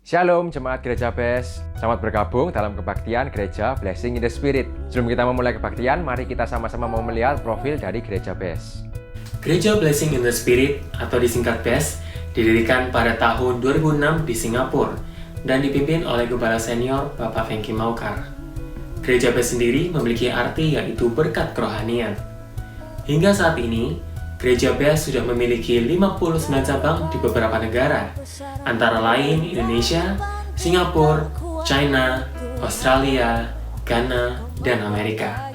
Shalom Jemaat Gereja BES, selamat bergabung dalam kebaktian Gereja Blessing in the Spirit. Sebelum kita memulai kebaktian, mari kita sama-sama mau melihat profil dari Gereja BES. Gereja Blessing in the Spirit atau disingkat BES didirikan pada tahun 2006 di Singapura dan dipimpin oleh Gembala Senior Bapak Fengki Maukar. Gereja BES sendiri memiliki arti yaitu berkat kerohanian. Hingga saat ini, Gereja BES sudah memiliki 59 cabang di beberapa negara, antara lain Indonesia, Singapura, China, Australia, Ghana, dan Amerika.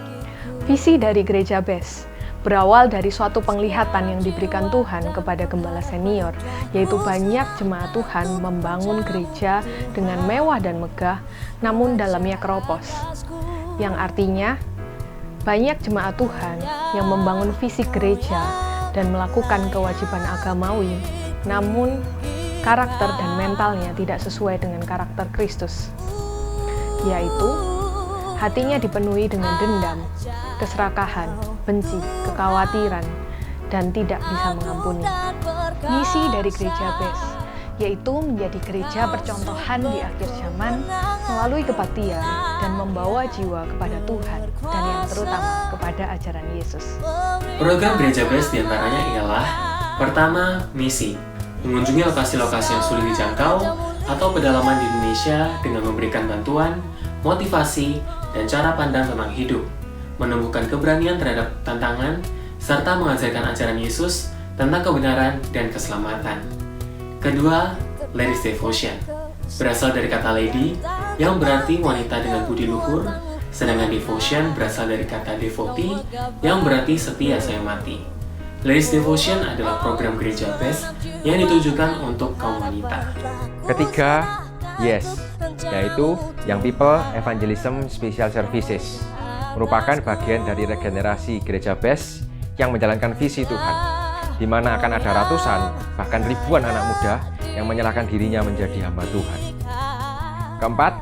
Visi dari Gereja BES berawal dari suatu penglihatan yang diberikan Tuhan kepada Gembala Senior, yaitu banyak jemaat Tuhan membangun gereja dengan mewah dan megah, namun dalamnya keropos. Yang artinya, banyak jemaat Tuhan yang membangun visi gereja dan melakukan kewajiban agamawi, namun karakter dan mentalnya tidak sesuai dengan karakter Kristus, yaitu hatinya dipenuhi dengan dendam, keserakahan, benci, kekhawatiran, dan tidak bisa mengampuni. Misi dari Gereja BES yaitu menjadi gereja percontohan di akhir zaman melalui kebaktian dan membawa jiwa kepada Tuhan dan yang terutama kepada ajaran Yesus. Program Gereja BES diantaranya ialah: pertama, misi, mengunjungi lokasi-lokasi yang sulit dijangkau atau pedalaman di Indonesia dengan memberikan bantuan, motivasi, dan cara pandang tentang hidup, menumbuhkan keberanian terhadap tantangan, serta mengajarkan ajaran Yesus tentang kebenaran dan keselamatan. Kedua, Ladies Devotion, berasal dari kata lady yang berarti wanita dengan budi luhur, sedangkan devotion berasal dari kata devotee yang berarti setia sayang mati. Ladies Devotion adalah program Gereja BES yang ditujukan untuk kaum wanita. Ketiga, Yes, yaitu Young People Evangelism Special Services, merupakan bagian dari regenerasi Gereja BES yang menjalankan visi Tuhan, di mana akan ada ratusan, bahkan ribuan anak muda yang menyerahkan dirinya menjadi hamba Tuhan. Keempat,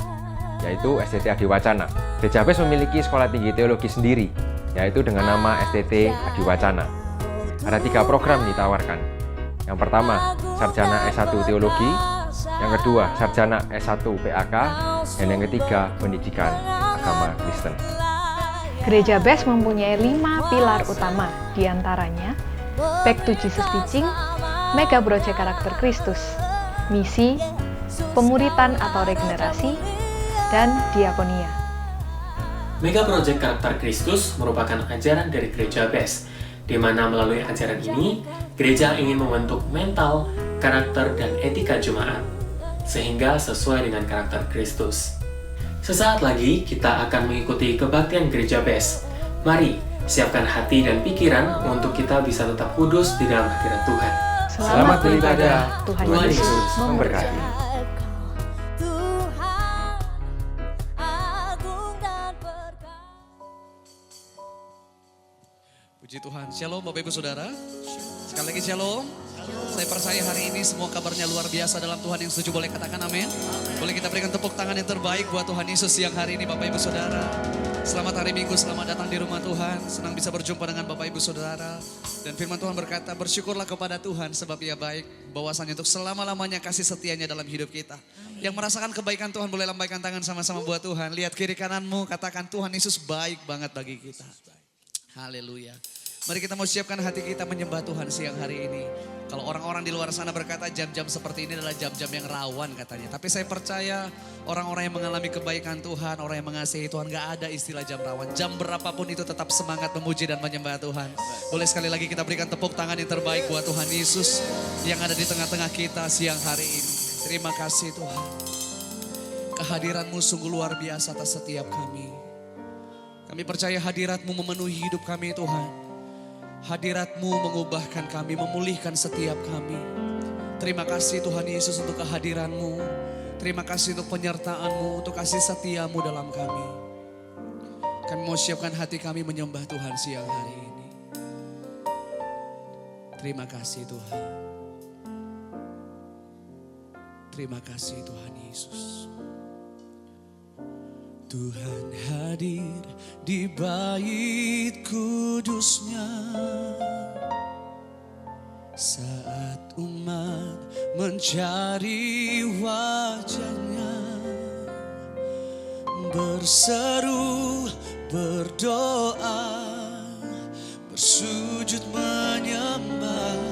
yaitu STT Adiwacana. Gereja BES memiliki sekolah tinggi teologi sendiri, yaitu dengan nama STT Adiwacana. Ada 3 program yang ditawarkan. Yang pertama, Sarjana S1 Teologi, yang kedua, Sarjana S1 PAK, dan yang ketiga, Pendidikan Agama Kristen. Gereja BES mempunyai 5 pilar utama, diantaranya Back to Jesus Teaching, Mega Project Karakter Kristus, Misi, Pemuritan atau Regenerasi, dan Diakonia. Mega Project Karakter Kristus merupakan ajaran dari Gereja BES, di mana melalui ajaran ini, gereja ingin membentuk mental, karakter, dan etika jemaat, sehingga sesuai dengan karakter Kristus. Sesaat lagi, kita akan mengikuti kebaktian Gereja BES. Mari, siapkan hati dan pikiran untuk kita bisa tetap kudus di dalam hadirat Tuhan. Selamat beribadah, Tuhan Tuhan Yesus Yesus memberkati. memberkati. Puji Tuhan. Shalom Bapak Ibu Saudara. Sekali lagi shalom. Saya percaya hari ini semua kabarnya luar biasa dalam Tuhan. Yang setuju boleh katakan amin. Boleh kita berikan tepuk tangan yang terbaik buat Tuhan Yesus siang hari ini Bapak Ibu Saudara. Selamat hari Minggu, selamat datang di rumah Tuhan. Senang bisa berjumpa dengan Bapak Ibu Saudara. Dan firman Tuhan berkata, bersyukurlah kepada Tuhan sebab Ia baik. Bahwasanya untuk selama-lamanya kasih setianya dalam hidup kita. Yang merasakan kebaikan Tuhan boleh lambaikan tangan sama-sama buat Tuhan. Lihat kiri kananmu, katakan Tuhan Yesus baik banget bagi kita. Haleluya. Mari kita mau siapkan hati kita menyembah Tuhan siang hari ini. Kalau orang-orang di luar sana berkata jam-jam seperti ini adalah jam-jam yang rawan katanya. Tapi saya percaya orang-orang yang mengalami kebaikan Tuhan, orang yang mengasihi Tuhan, gak ada istilah jam rawan. Jam berapapun itu tetap semangat memuji dan menyembah Tuhan. Boleh sekali lagi kita berikan tepuk tangan yang terbaik buat Tuhan Yesus yang ada di tengah-tengah kita siang hari ini. Terima kasih Tuhan. Kehadiran-Mu sungguh luar biasa atas setiap kami. Kami percaya hadirat-Mu memenuhi hidup kami Tuhan. Hadirat-Mu mengubahkan kami, memulihkan setiap kami. Terima kasih Tuhan Yesus untuk kehadiran-Mu. Terima kasih untuk penyertaan-Mu, untuk kasih setia-Mu dalam kami. Kami mau siapkan hati kami menyembah Tuhan siang hari ini. Terima kasih Tuhan. Terima kasih Tuhan Yesus. Tuhan hadir di bait kudusnya saat umat mencari wajah berseru, berdoa, bersujud menyembah,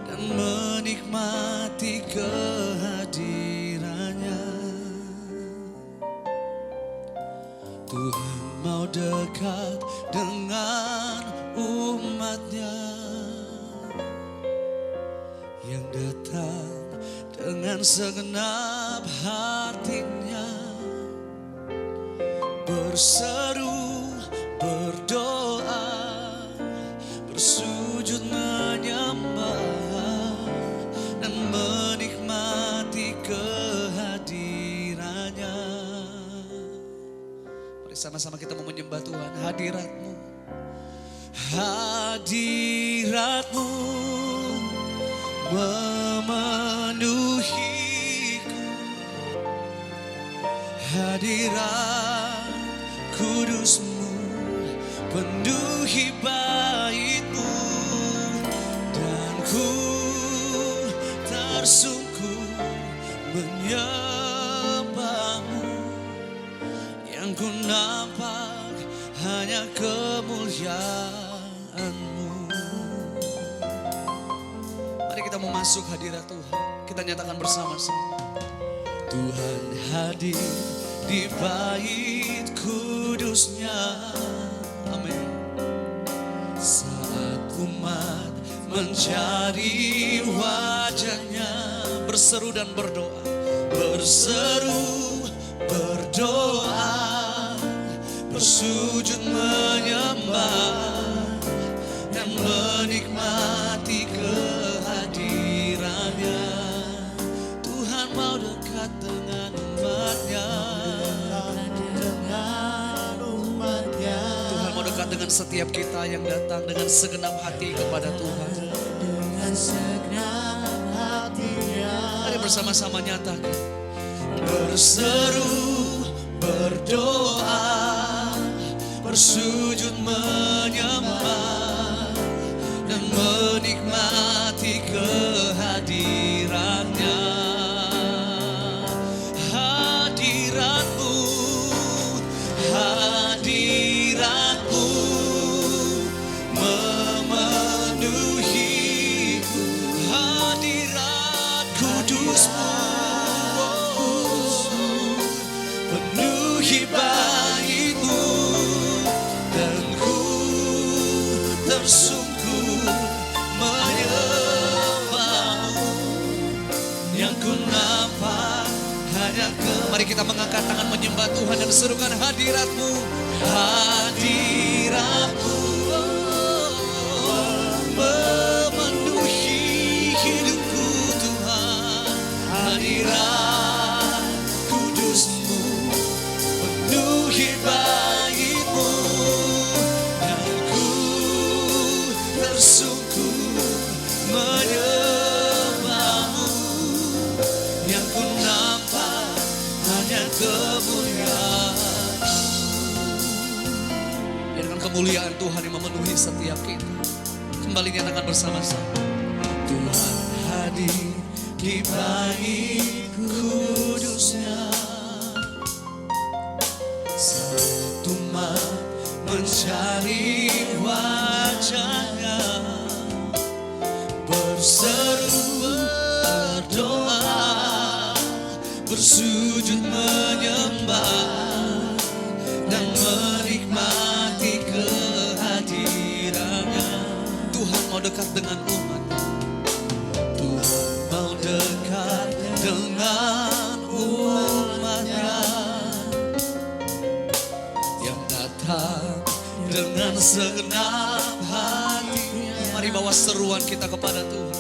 dan menikmati kehadirannya. Tuhan mau dekat dengan umatnya yang datang dengan segenap hatinya, berseru, berdoa, bersujud menyembah, dan menikmati kehadirannya. Mari sama-sama kita mau menyembah Tuhan. Hadirat-Mu, hadirat-Mu memenuhiku, hadirat kudus-Mu penuhi bait-Mu, dan ku tersungkur menyembah-Mu. Yang ku nampak hanya kemuliaan-Mu. Mari kita mau masuk hadirat Tuhan. Kita nyatakan bersama-sama. Tuhan hadir di bait kudus-Nya. Amin. Saat umat mencari wajah-Nya, berseru dan berdoa, berseru, berdoa, bersujud menyembah, dan menikmati kehadirannya. Tuhan mau dekat dengan umatnya. Tuhan mau dekat dengan setiap kita yang datang dengan segenap hati kepada Tuhan. Mari bersama-sama nyatakan. Berseru, berdoa, bersujud menyembah, dan menikmati kehadirannya. Hadirat-Mu, hadirat-Mu memenuhiku, hadirat kudus-Mu penuhi bait-Mu, dan ku tersungkur menyembah-Mu. Yang ku nampak hanya Mari kita mengangkat tangan menyembah Tuhan dan serukan hadirat-Mu, hadirat-Mu memenuhi hidupku Tuhan. Hadirat kudus-Mu penuhi bait-Mu, dan ku tersungkur menyembah-Mu. Yang ku nampak hanya kemuliaan. Dengan kemuliaan Tuhan yang memenuhi setiap kita. Kembali nyatakan bersama-sama. Tuhan hadir di bait kudus-Nya. Saat umat mencari wajah-Nya, berseru, berdoa, bersujud menyembah, dan menikmati kehadirannya. Tuhan mau dekat dengan umat. Tuhan mau dekat dengan umatnya yang datang dengan segenap hatinya. Mari bawa seruan kita kepada Tuhan.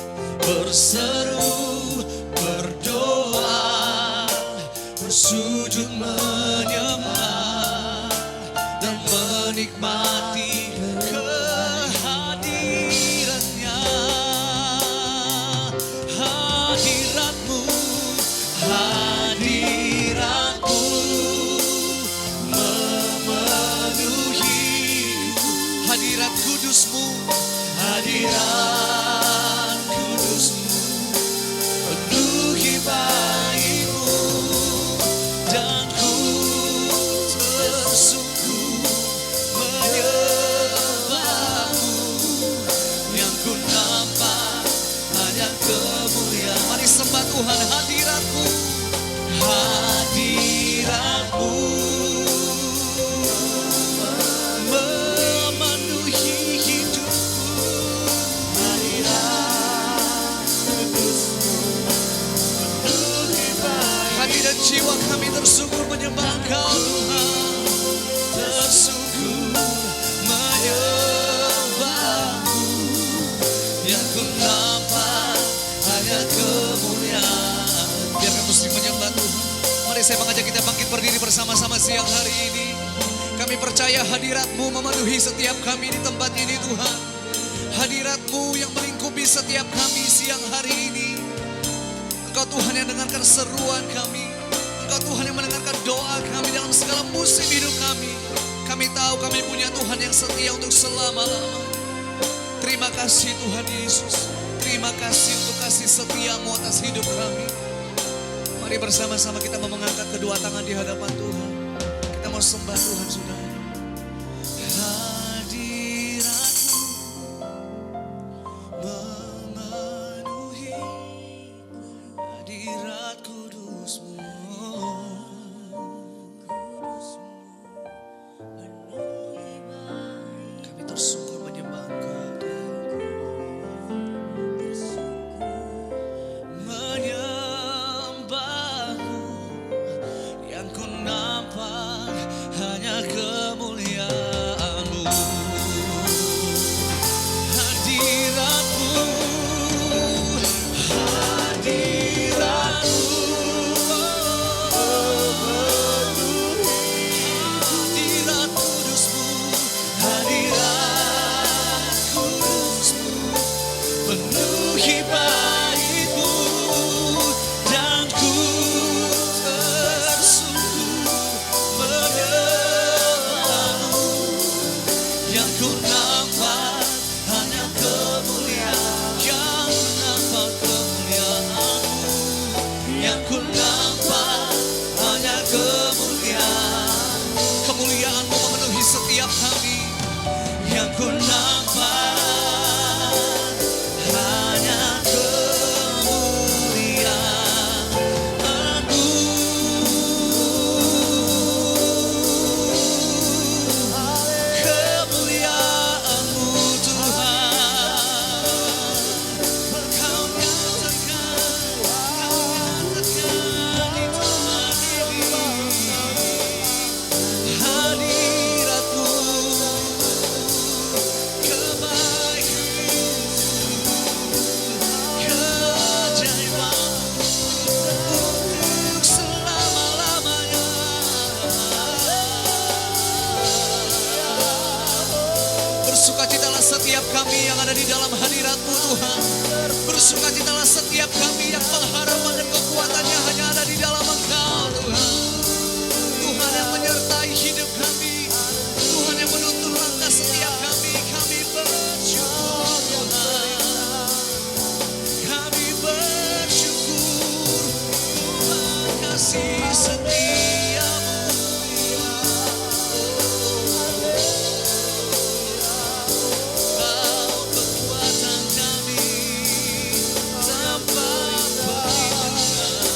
Berseru, berdoa, bersujud menyembah, dan menikmati kehadirannya. Hadirat-Mu, hadirat-Mu memenuhiku, hadirat kudus-Mu, hadirat kudus-Mu penuhi bait-Mu, dan ku jiwa kami tersungkur menyembah Engkau Tuhan. Tersungkur menyembahmu, yang ku nampak hanya kemuliaan. Biarkan muslim menyembah Tuhan. Mari saya mengajak kita bangkit berdiri bersama-sama siang hari ini. Kami percaya hadirat-Mu memenuhi setiap kami di tempat ini Tuhan. Hadirat-Mu yang melingkupi setiap kami siang hari ini. Engkau Tuhan yang dengarkan seruan kami. Engkau Tuhan yang mendengarkan doa kami dalam segala musim hidup kami. Kami tahu kami punya Tuhan yang setia untuk selama-lamanya. Terima kasih Tuhan Yesus. Terima kasih untuk kasih setia-Mu atas hidup kami. Mari bersama-sama kita mau mengangkat kedua tangan di hadapan Tuhan. Kita mau sembah Tuhan saudara. Hadirat-Mu memenuhi, hadirat kudus-Mu. Kami tersungkur menyembah Engkau Tuhan. Menyembah-Mu, yang ku nampak hanya kemuliaan-Mu. Hadirat-Mu, hadirat-Mu, hadirat kudus-Mu, hadirat kudus-Mu, penuhi bait-Mu, dan ku tersungkur menyembah-Mu, yang ku nampak hanya kemuliaan, yang ku nampak kemuliaan-Mu, yang ku nampak hanya kemuliaan. Kemuliaan-Mu memenuhi setiap kami, yang ku nampak hanya kemuliaan-Mu. Kemuliaan-Mu Tuhan, Kau nyatakan di Tuhan ini. Hadirat-Mu, kebaikan-Mu, keajaiban-Mu untuk selama-lamanya. Bersukacitalah setiap kami yang ada di dalam hadirat-Mu Tuhan. Bersukacitalah setiap kami yang pengharapan dan kekuatannya hanya ada di dalam Engkau Tuhan. Tuhan yang menyertai hidup kami, Tuhan yang menuntun langkah setiap kami. Kami bersyukur Tuhan, kami bersyukur Tuhan kasih setia-Mu. Kau kekuatan kami, tempat perlindungan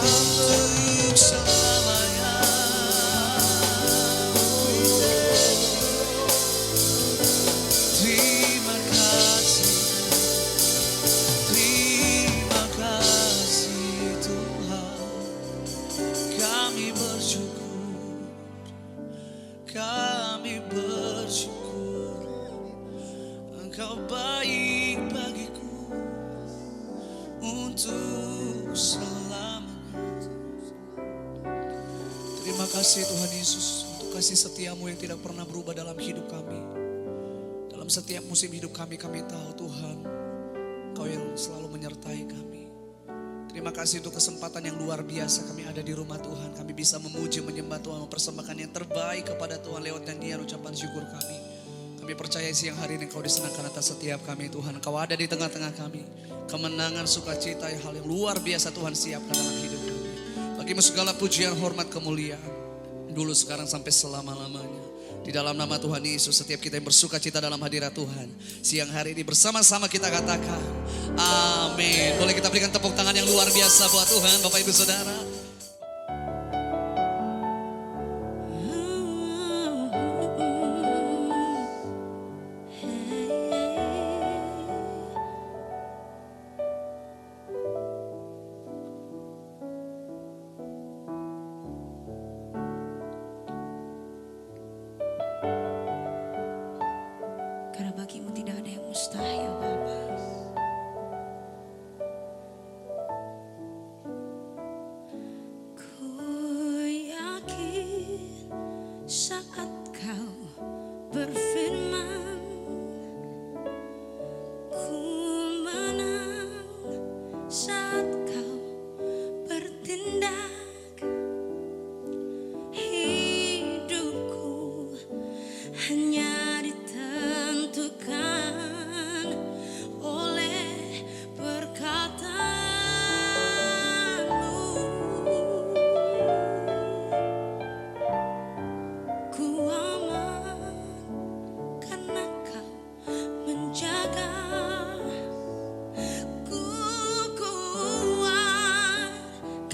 untuk selamanya. Terima kasih Tuhan. Kami bersyukur, Engkau baik bagiku untuk selamanya. Terima kasih Tuhan Yesus untuk kasih setia-Mu yang tidak pernah berubah dalam hidup kami. Dalam setiap musim hidup kami tahu Tuhan, Kau yang selalu menyertai kami. Terima kasih untuk kesempatan yang luar biasa kami ada di rumah Tuhan. Kami bisa memuji, menyembah Tuhan, mempersembahkan yang terbaik kepada Tuhan lewat nyanyian ucapan syukur kami. Kami percaya siang hari ini Kau disenangkan atas setiap kami Tuhan. Kau ada di tengah-tengah kami. Kemenangan, sukacita, hal yang luar biasa Tuhan siapkan dalam hidup kami. Bagimu segala pujian, hormat, kemuliaan. Dulu, sekarang, sampai selama-lamanya. Di dalam nama Tuhan Yesus, setiap kita yang bersuka cita dalam hadirat Tuhan, siang hari ini bersama-sama kita katakan amin. Boleh kita berikan tepuk tangan yang luar biasa buat Tuhan, Bapak Ibu Saudara.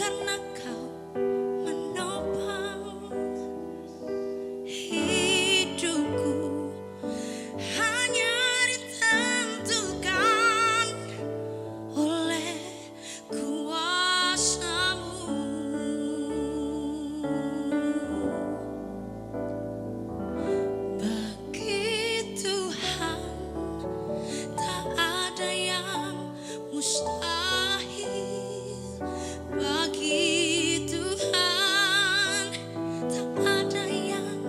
karena Kau menopang hidupku, hanya ditentukan oleh kuasa-Mu. Bagi Tuhan tak ada yang mustahil. Bagi Tuhan tak ada yang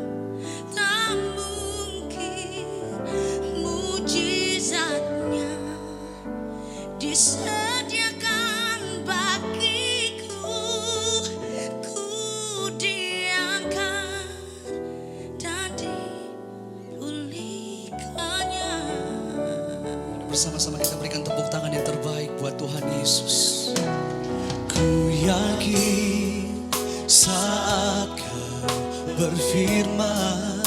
tak mungkin. Mujizatnya disediakan bagiku, ku diangkat dan dipulihkannya. Bersama-sama kita berikan tepuk tangan yang terbaik buat Tuhan Yesus. Ku yakin saat Kau berfirman,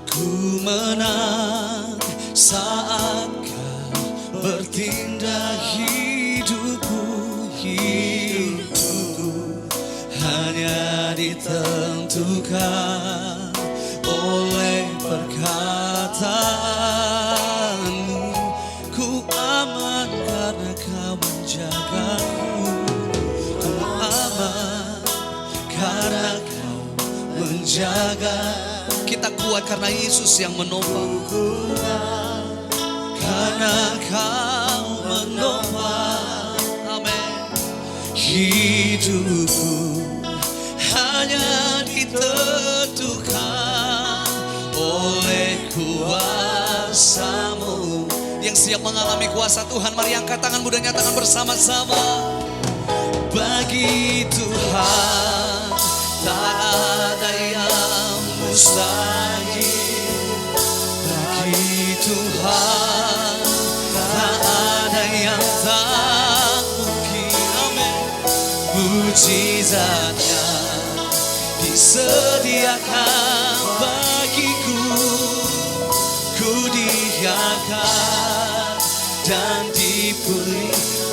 ku menang saat Kau bertindak. Hidupku hanya ditentukan oleh perkataan-Mu. Ku aman karena Kau menjagaku. Ku aman karena Kau menjaga. Kita kuat karena Yesus yang menopang. Karena Kau menopang. Amin. Hidupku hanya ditentukan oleh kuasa-Mu. Yang siap mengalami kuasa Tuhan, mari angkat tanganmu dan nyatakan bersama-sama. Bagi Tuhan tak ada yang mustahil. Bagi Tuhan tak ada yang tak mungkin. Amin. Mujizatnya disediakan bagiku, ku diangkat dan dipulih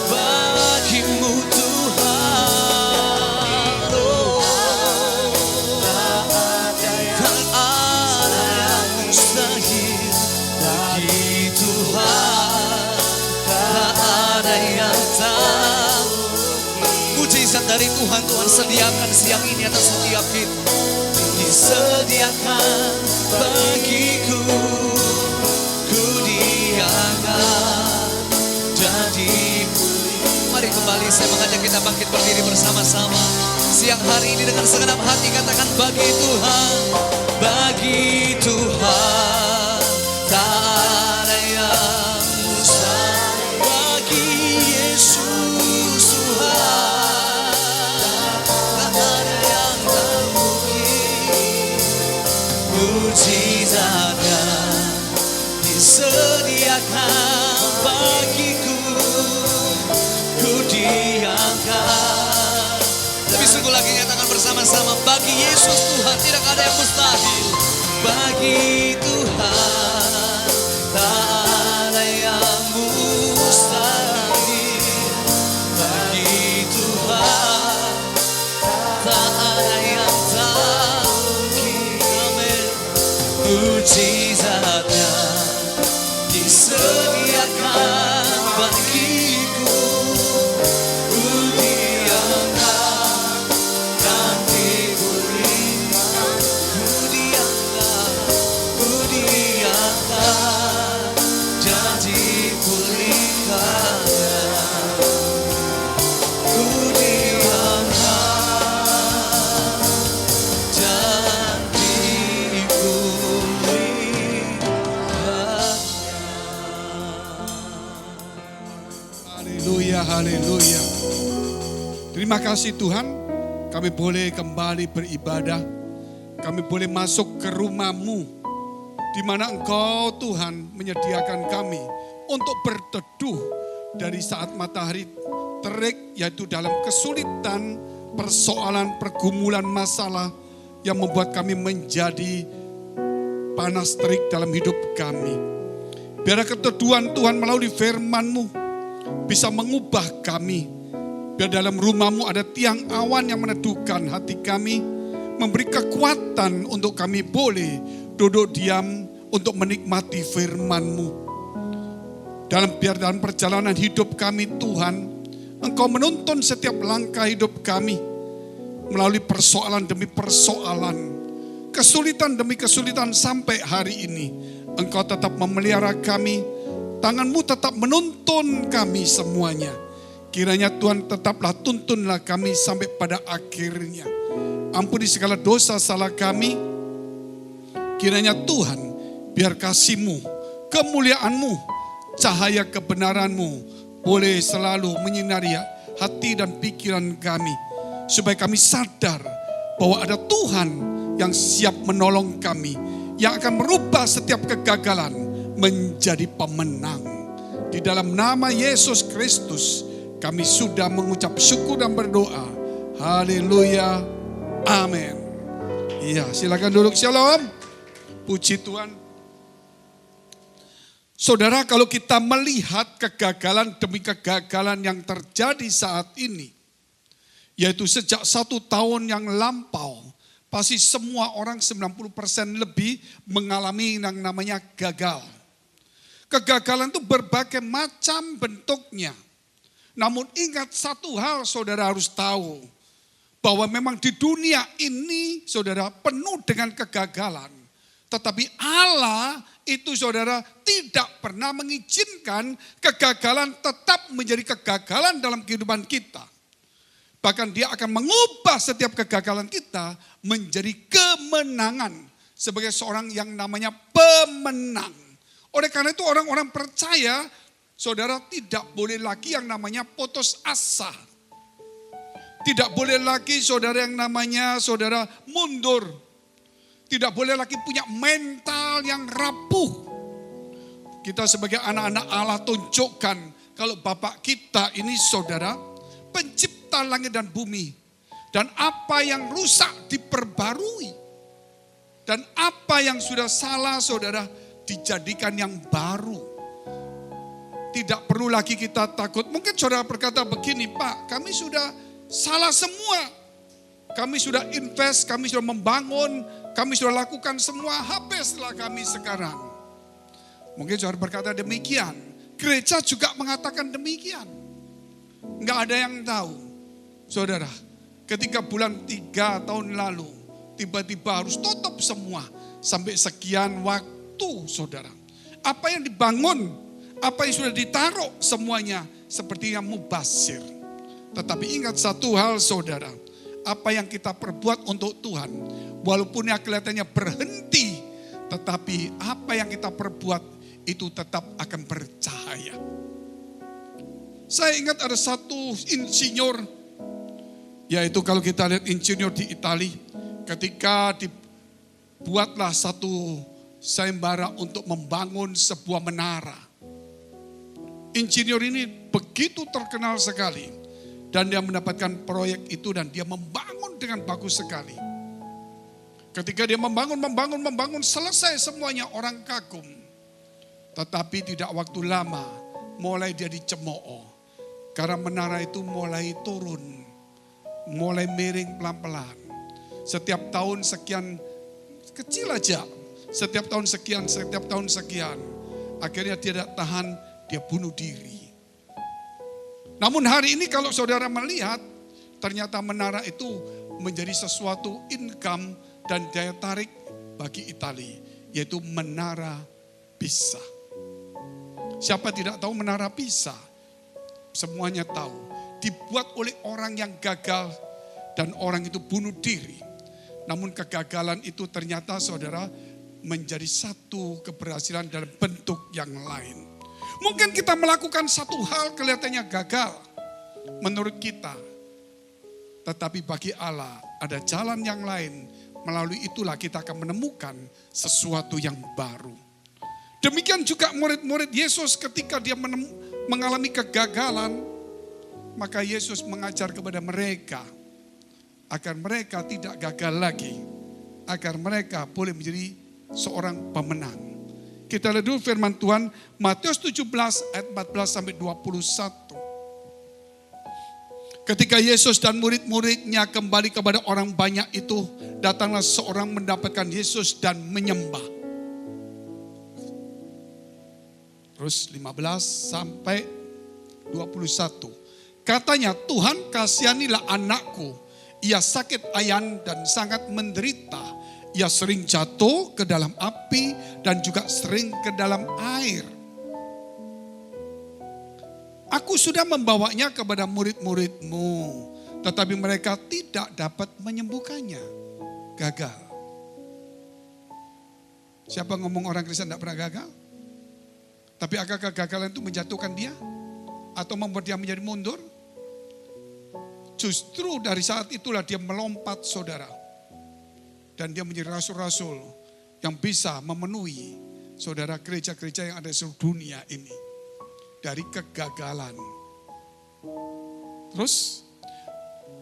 bagi-Mu Tuhan. Oh, tak ada yang mustahil. Bagi Tuhan tak ada yang tak. Mujizat dari Tuhan, Tuhan sediakan siang ini atas setiap kita. Disediakan bagiku, ku diangkat dan dipulih. Mari kembali saya mengajak kita bangkit berdiri bersama-sama. Siang hari ini dengan segenap hati katakan bagi Tuhan. Bagi Tuhan tak ada yang mustahil. Bagi Yesus Tuhan tak ada yang tak mungkin. Mujizatnya disediakan bagiku, ku diangkat. Lebih sungguh lagi nyatakan bersama-sama. Bagi Yesus Tuhan tidak ada yang mustahil. Bagi Tuhan tak ada yang mustahil. Bagi Tuhan tak ada yang tak mungkin. Amin. Mujizatnya disediakan bagiku, ku diangkat dan dipulih. Ku diangkat dan dipulihkan. Ku diangkat dan dipulihkan. Haleluya, haleluya. Terima kasih Tuhan, kami boleh kembali beribadah. Kami boleh masuk ke rumah-Mu, di mana Engkau Tuhan menyediakan kami untuk berteduh dari saat matahari terik, yaitu dalam kesulitan, persoalan, pergumulan, masalah yang membuat kami menjadi panas terik dalam hidup kami. Biar keteduhan Tuhan melalui firman-Mu bisa mengubah kami Biar dalam rumah-Mu ada tiang awan yang meneduhkan hati kami, memberi kekuatan untuk kami boleh duduk diam untuk menikmati firman-Mu. Biar dalam perjalanan hidup kami Tuhan, Engkau menuntun setiap langkah hidup kami melalui persoalan demi persoalan, kesulitan demi kesulitan sampai hari ini. Engkau tetap memelihara kami, tangan-Mu tetap menuntun kami semuanya. Kiranya Tuhan tetaplah tuntunlah kami sampai pada akhirnya. Ampuni segala dosa salah kami. Kiranya Tuhan, biar kasih-Mu, kemuliaan-Mu, cahaya kebenaran-Mu boleh selalu menyinari hati dan pikiran kami. Supaya kami sadar bahwa ada Tuhan yang siap menolong kami, yang akan merubah setiap kegagalan menjadi pemenang. Di dalam nama Yesus Kristus, kami sudah mengucap syukur dan berdoa. Haleluya. Amin. Iya, silakan duduk. Shalom. Puji Tuhan. Saudara, kalau kita melihat kegagalan demi kegagalan yang terjadi saat ini, yaitu sejak 1 tahun yang lampau, pasti semua orang 90% lebih mengalami yang namanya gagal. Kegagalan itu berbagai macam bentuknya. Namun ingat satu hal saudara harus tahu, bahwa memang di dunia ini saudara penuh dengan kegagalan. Tetapi Allah itu saudara tidak pernah mengizinkan kegagalan tetap menjadi kegagalan dalam kehidupan kita. Bahkan Dia akan mengubah setiap kegagalan kita menjadi kemenangan sebagai seorang yang namanya pemenang. Oleh karena itu orang-orang percaya, saudara tidak boleh lagi yang namanya putus asa. Tidak boleh lagi saudara yang namanya saudara mundur. Tidak boleh lagi punya mental yang rapuh. Kita sebagai anak-anak Allah tunjukkan kalau Bapak kita ini saudara pencipta langit dan bumi. Dan apa yang rusak diperbarui. Dan apa yang sudah salah saudara dijadikan yang baru. Tidak perlu lagi kita takut. Mungkin saudara berkata begini, Pak, kami sudah salah semua. Kami sudah invest, kami sudah membangun, kami sudah lakukan semua, habislah kami sekarang. Mungkin saudara berkata demikian. Gereja juga mengatakan demikian. Enggak ada yang tahu. Saudara, ketika bulan 3 tahun lalu, tiba-tiba harus tutup semua. Sampai sekian waktu saudara. Apa yang dibangun, apa yang sudah ditaruh semuanya sepertinya mubazir. Tetapi ingat satu hal saudara, apa yang kita perbuat untuk Tuhan, walaupun yang kelihatannya berhenti, tetapi apa yang kita perbuat itu tetap akan bercahaya. Saya ingat ada satu insinyur, yaitu kalau kita lihat insinyur di Italia, ketika dibuatlah satu sayembara untuk membangun sebuah menara. Insinyur ini begitu terkenal sekali. Dan dia mendapatkan proyek itu dan dia membangun dengan bagus sekali. Ketika dia membangun, selesai semuanya orang kagum. Tetapi tidak waktu lama, mulai dia dicemooh. Karena menara itu mulai turun, mulai miring pelan-pelan. Setiap tahun sekian, kecil aja. Setiap tahun sekian. Akhirnya dia tidak tahan, dia bunuh diri. Namun hari ini kalau saudara melihat, ternyata menara itu menjadi sesuatu income dan daya tarik bagi Italia, yaitu menara Pisa. Siapa tidak tahu menara Pisa? Semuanya tahu. Dibuat oleh orang yang gagal dan orang itu bunuh diri. Namun kegagalan itu ternyata saudara menjadi satu keberhasilan dalam bentuk yang lain. Mungkin kita melakukan satu hal kelihatannya gagal menurut kita. Tetapi bagi Allah ada jalan yang lain. Melalui itulah kita akan menemukan sesuatu yang baru. Demikian juga murid-murid Yesus ketika dia mengalami kegagalan. Maka Yesus mengajar kepada mereka agar mereka tidak gagal lagi. Agar mereka boleh menjadi seorang pemenang. Kita lihat dulu firman Tuhan, Matius 17 ayat 14 sampai 21. Ketika Yesus dan murid-muridnya kembali kepada orang banyak itu, datanglah seorang mendapatkan Yesus dan menyembah. Terus 15 sampai 21. Katanya, Tuhan kasihanilah anakku. Ia sakit ayan dan sangat menderita. Ia sering jatuh ke dalam api dan juga sering ke dalam air. Aku sudah membawanya kepada murid-muridmu, tetapi mereka tidak dapat menyembuhkannya. Gagal. Siapa ngomong orang Kristen tidak pernah gagal? Tapi apakah kegagalan itu menjatuhkan dia? Atau membuat dia menjadi mundur? Justru dari saat itulah dia melompat, saudara. Dan dia menjadi rasul-rasul yang bisa memenuhi, saudara, gereja-gereja yang ada di seluruh dunia ini. Dari kegagalan. Terus,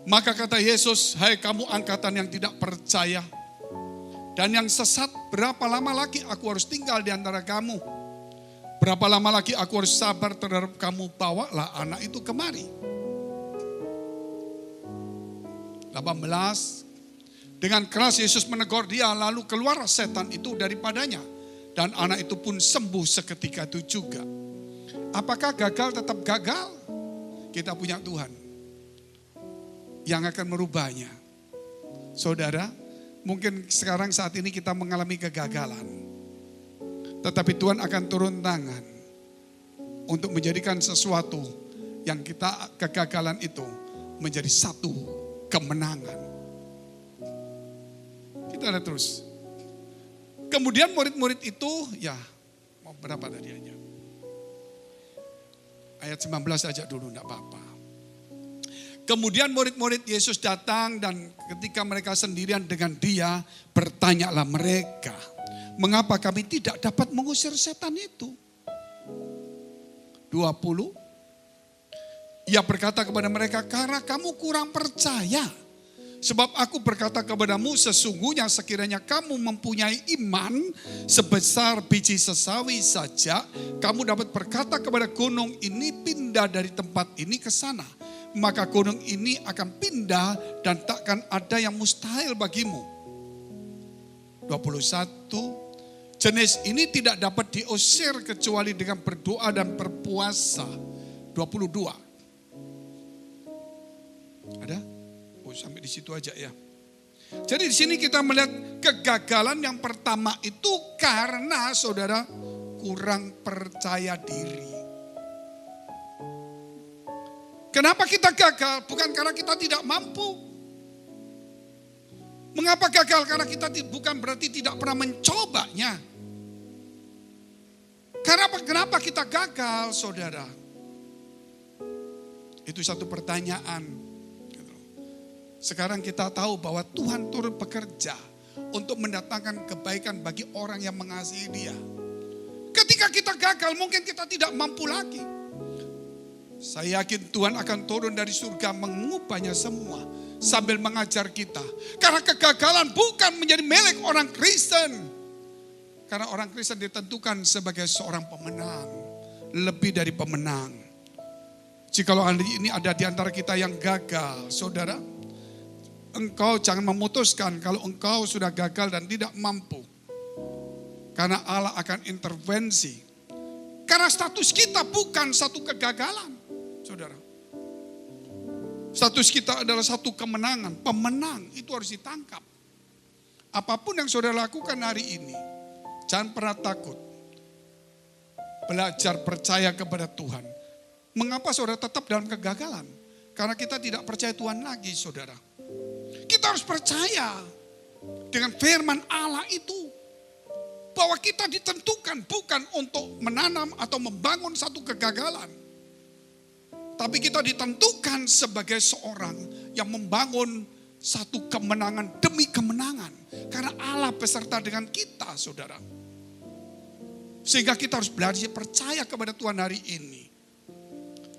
maka kata Yesus, hai kamu angkatan yang tidak percaya dan yang sesat, berapa lama lagi aku harus tinggal di antara kamu? Berapa lama lagi aku harus sabar terhadap kamu? Bawalah anak itu kemari. 18, dengan keras Yesus menegur dia, lalu keluar setan itu daripadanya. Dan anak itu pun sembuh seketika itu juga. Apakah gagal tetap gagal? Kita punya Tuhan yang akan merubahnya. Saudara, mungkin sekarang saat ini kita mengalami kegagalan. Tetapi Tuhan akan turun tangan untuk menjadikan sesuatu yang kita kegagalan itu menjadi satu kemenangan. Kita lihat terus. Kemudian murid-murid itu, ya mau berapa tadi aja? Ayat 19 aja dulu, enggak apa-apa. Kemudian murid-murid Yesus datang dan ketika mereka sendirian dengan dia, bertanyalah mereka, mengapa kami tidak dapat mengusir setan itu? 20, ia berkata kepada mereka, karena kamu kurang percaya. Sebab aku berkata kepadamu, sesungguhnya sekiranya kamu mempunyai iman sebesar biji sesawi saja, kamu dapat berkata kepada gunung ini pindah dari tempat ini ke sana. Maka gunung ini akan pindah dan takkan ada yang mustahil bagimu. 21, jenis ini tidak dapat diusir kecuali dengan berdoa dan berpuasa. 22. Ada? Oh, sampai di situ aja ya. Jadi di sini kita melihat kegagalan yang pertama itu karena saudara kurang percaya diri. Kenapa kita gagal? Bukan karena kita tidak mampu. Mengapa gagal? Karena kita bukan berarti tidak pernah mencobanya. Kenapa kita gagal, saudara? Itu satu pertanyaan. Sekarang kita tahu bahwa Tuhan turut bekerja untuk mendatangkan kebaikan bagi orang yang mengasihi Dia. Ketika kita gagal, mungkin kita tidak mampu lagi. Saya yakin Tuhan akan turun dari surga mengubahnya semua sambil mengajar kita. Karena kegagalan bukan menjadi milik orang Kristen. Karena orang Kristen ditentukan sebagai seorang pemenang, lebih dari pemenang. Jikalau hari ini ada di antara kita yang gagal, saudara, engkau jangan memutuskan kalau engkau sudah gagal dan tidak mampu. Karena Allah akan intervensi. Karena status kita bukan satu kegagalan, saudara. Status kita adalah satu kemenangan. Pemenang itu harus ditangkap. Apapun yang saudara lakukan hari ini, jangan pernah takut. Belajar percaya kepada Tuhan. Mengapa saudara tetap dalam kegagalan? Karena kita tidak percaya Tuhan lagi, saudara. Kita harus percaya dengan firman Allah itu. Bahwa kita ditentukan bukan untuk menanam atau membangun satu kegagalan. Tapi kita ditentukan sebagai seorang yang membangun satu kemenangan demi kemenangan. Karena Allah beserta dengan kita, saudara. Sehingga kita harus belajar percaya kepada Tuhan hari ini.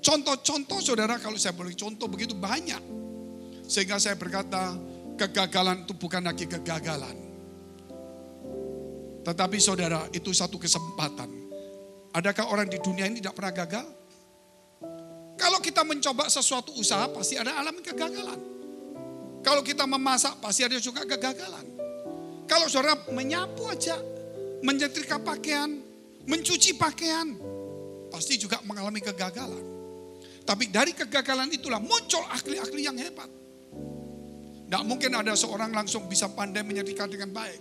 Contoh-contoh, saudara, kalau saya boleh contoh begitu banyak. Sehingga saya berkata, kegagalan itu bukan lagi kegagalan. Tetapi saudara, itu satu kesempatan. Adakah orang di dunia ini tidak pernah gagal? Kalau kita mencoba sesuatu usaha pasti ada alami kegagalan. Kalau kita memasak pasti ada juga kegagalan. Kalau saudara menyapu aja, menyetrika pakaian, mencuci pakaian, pasti juga mengalami kegagalan. Tapi dari kegagalan itulah muncul ahli-ahli yang hebat. Tidak mungkin ada seorang langsung bisa pandai menyetrika dengan baik.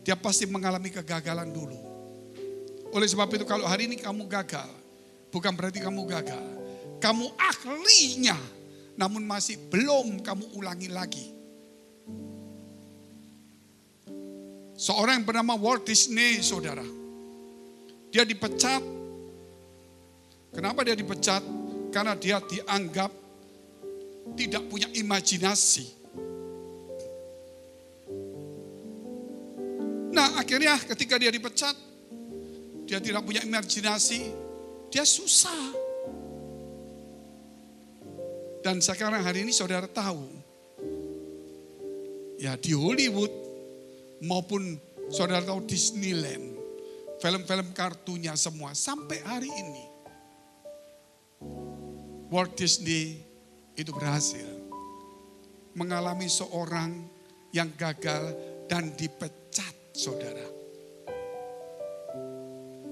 Dia pasti mengalami kegagalan dulu. Oleh sebab itu kalau hari ini kamu gagal, bukan berarti kamu gagal. Kamu ahlinya, namun masih belum kamu ulangi lagi. Seorang yang bernama Walt Disney, saudara. Dia dipecat. Kenapa dia dipecat? Karena dia dianggap tidak punya imajinasi. Nah, akhirnya ketika dia dipecat, dia tidak punya imajinasi, dia susah. Dan sekarang hari ini saudara tahu, ya di Hollywood maupun saudara tahu Disneyland, film-film kartunya semua sampai hari ini Walt Disney itu berhasil mengalami seorang yang gagal dan dipecat, saudara.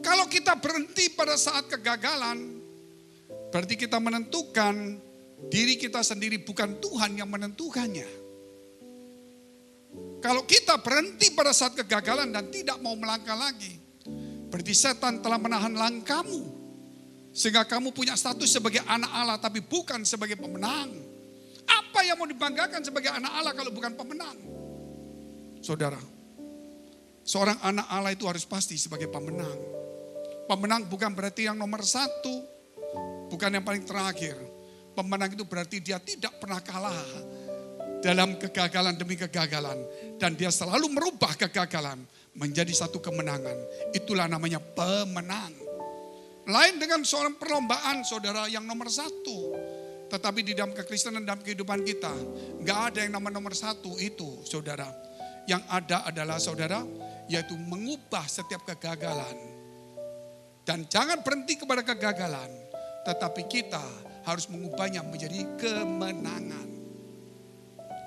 Kalau kita berhenti pada saat kegagalan, berarti kita menentukan diri kita sendiri, bukan Tuhan yang menentukannya. Kalau kita berhenti pada saat kegagalan dan tidak mau melangkah lagi, berarti setan telah menahan langkahmu. Sehingga kamu punya status sebagai anak Allah tapi bukan sebagai pemenang. Apa yang mau dibanggakan sebagai anak Allah kalau bukan pemenang? Saudara, seorang anak Allah itu harus pasti sebagai pemenang. Pemenang bukan berarti yang nomor satu, bukan yang paling terakhir. Pemenang itu berarti dia tidak pernah kalah dalam kegagalan demi kegagalan. Dan dia selalu merubah kegagalan menjadi satu kemenangan. Itulah namanya pemenang. Lain dengan seorang perlombaan, saudara, yang nomor satu. Tetapi di dalam kekristenan, dalam kehidupan kita, nggak ada yang nomor satu itu, saudara. Yang ada adalah, saudara, yaitu mengubah setiap kegagalan. Dan jangan berhenti kepada kegagalan, tetapi kita harus mengubahnya menjadi kemenangan.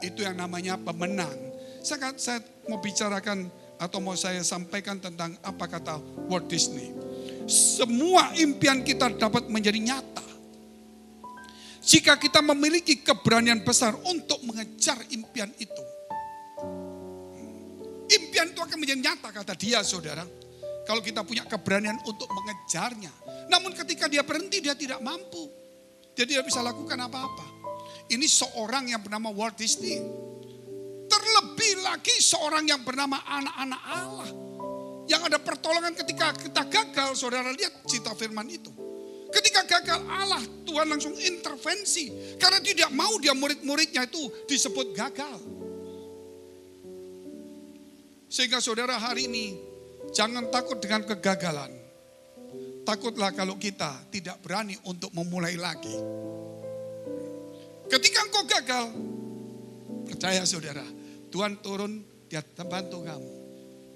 Itu yang namanya pemenang. Saya mau bicarakan atau mau saya sampaikan tentang apa kata Walt Disney. Semua impian kita dapat menjadi nyata jika kita memiliki keberanian besar untuk mengejar impian itu. Impian itu akan menjadi nyata, kata dia, saudara, kalau kita punya keberanian untuk mengejarnya. Namun ketika dia berhenti, dia tidak mampu. Dia tidak bisa lakukan apa-apa. Ini seorang yang bernama Walt Disney. Terlebih lagi seorang yang bernama anak-anak Allah. Yang ada pertolongan ketika kita gagal, saudara lihat cita firman itu. Ketika gagal Allah, Tuhan langsung intervensi. Karena tidak mau dia murid-muridnya itu disebut gagal. Sehingga saudara hari ini, jangan takut dengan kegagalan. Takutlah kalau kita tidak berani untuk memulai lagi. Ketika engkau gagal, percaya saudara, Tuhan turun, dia bantu kamu.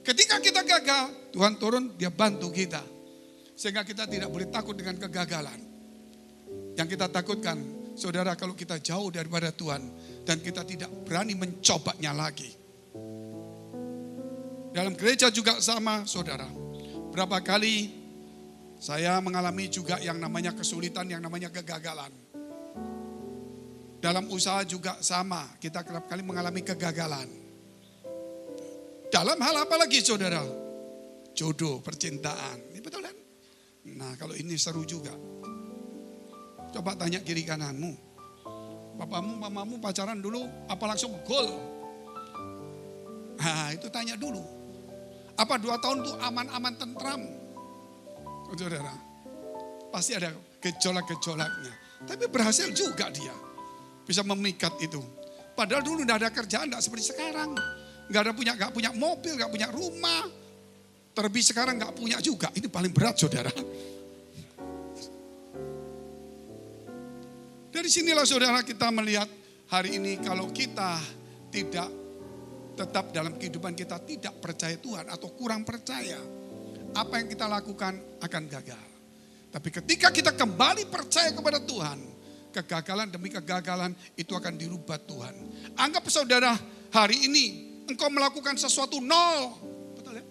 Ketika kita gagal, Tuhan turun, dia bantu kita. Sehingga kita tidak boleh takut dengan kegagalan. Yang kita takutkan, saudara, kalau kita jauh daripada Tuhan dan kita tidak berani mencobanya lagi. Dalam gereja juga sama, saudara. Berapa kali saya mengalami juga yang namanya kesulitan, yang namanya kegagalan. Dalam usaha juga sama, kita kerap kali mengalami kegagalan. Dalam hal apa lagi, saudara? Jodoh, percintaan. Ini betul kan? Nah, kalau ini seru juga. Coba tanya kiri kananmu. Papamu, mamamu pacaran dulu, apa langsung gol? Nah, itu tanya dulu. Apa 2 tahun itu aman-aman tentram? Saudara, pasti ada gejolak-gejolaknya. Tapi berhasil juga dia. Bisa memikat itu. Padahal dulu tidak ada kerjaan, tidak seperti sekarang. Gak punya mobil, gak punya rumah. Terlebih sekarang gak punya juga. Ini paling berat, saudara. Dari sinilah, saudara, kita melihat hari ini kalau kita tidak tetap dalam kehidupan kita tidak percaya Tuhan atau kurang percaya, apa yang kita lakukan akan gagal. Tapi ketika kita kembali percaya kepada Tuhan, kegagalan demi kegagalan itu akan dirubah Tuhan. Anggap saudara hari ini engkau melakukan sesuatu nol. Betul ya?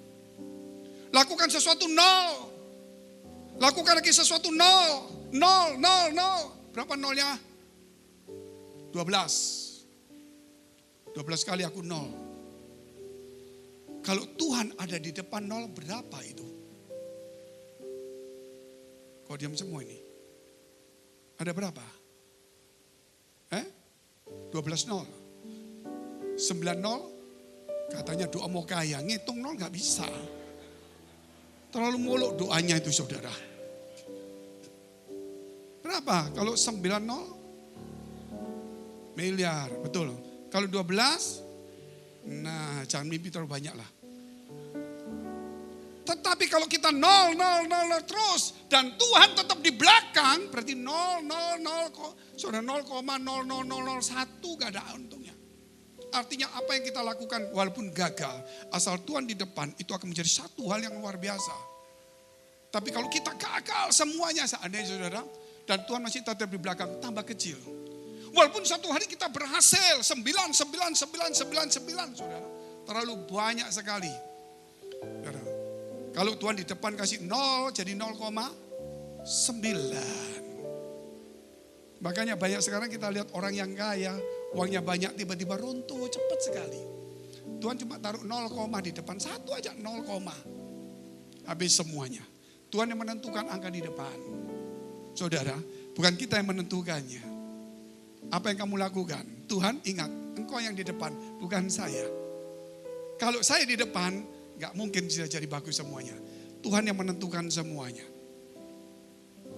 Lakukan sesuatu nol. Lakukan lagi sesuatu nol. Nol, nol, nol. Berapa nolnya? 12 kali aku nol. Kalau Tuhan ada di depan nol, berapa itu? Kau diam semua ini. Ada berapa? 12 nol. 9 nol. Katanya doa mau kaya. Ngitung nol gak bisa. Terlalu muluk doanya itu saudara. Berapa? Kalau 9 nol? Miliar, betul. Kalau 12, nah jangan mimpi terlalu banyak lah. Tetapi kalau kita 0, 0, 0, 0 terus dan Tuhan tetap di belakang, berarti 0, 0, 0, sudah 0,00001 gak ada untungnya. Artinya apa yang kita lakukan walaupun gagal, asal Tuhan di depan itu akan menjadi satu hal yang luar biasa. Tapi kalau kita gagal semuanya seandainya saudara, dan Tuhan masih tetap di belakang, tambah kecil. Walaupun satu hari kita berhasil 9, 9, 9, 9, 9 saudara. Terlalu banyak sekali. Saudara. Kalau Tuhan di depan kasih 0 jadi 0,9. Makanya banyak sekarang kita lihat orang yang kaya, uangnya banyak tiba-tiba runtuh cepat sekali. Tuhan cuma taruh 0, di depan, satu aja 0, habis semuanya. Tuhan yang menentukan angka di depan. Saudara, bukan kita yang menentukannya. Apa yang kamu lakukan? Tuhan ingat, engkau yang di depan, bukan saya. Kalau saya di depan, gak mungkin bisa jadi bagus semuanya. Tuhan yang menentukan semuanya.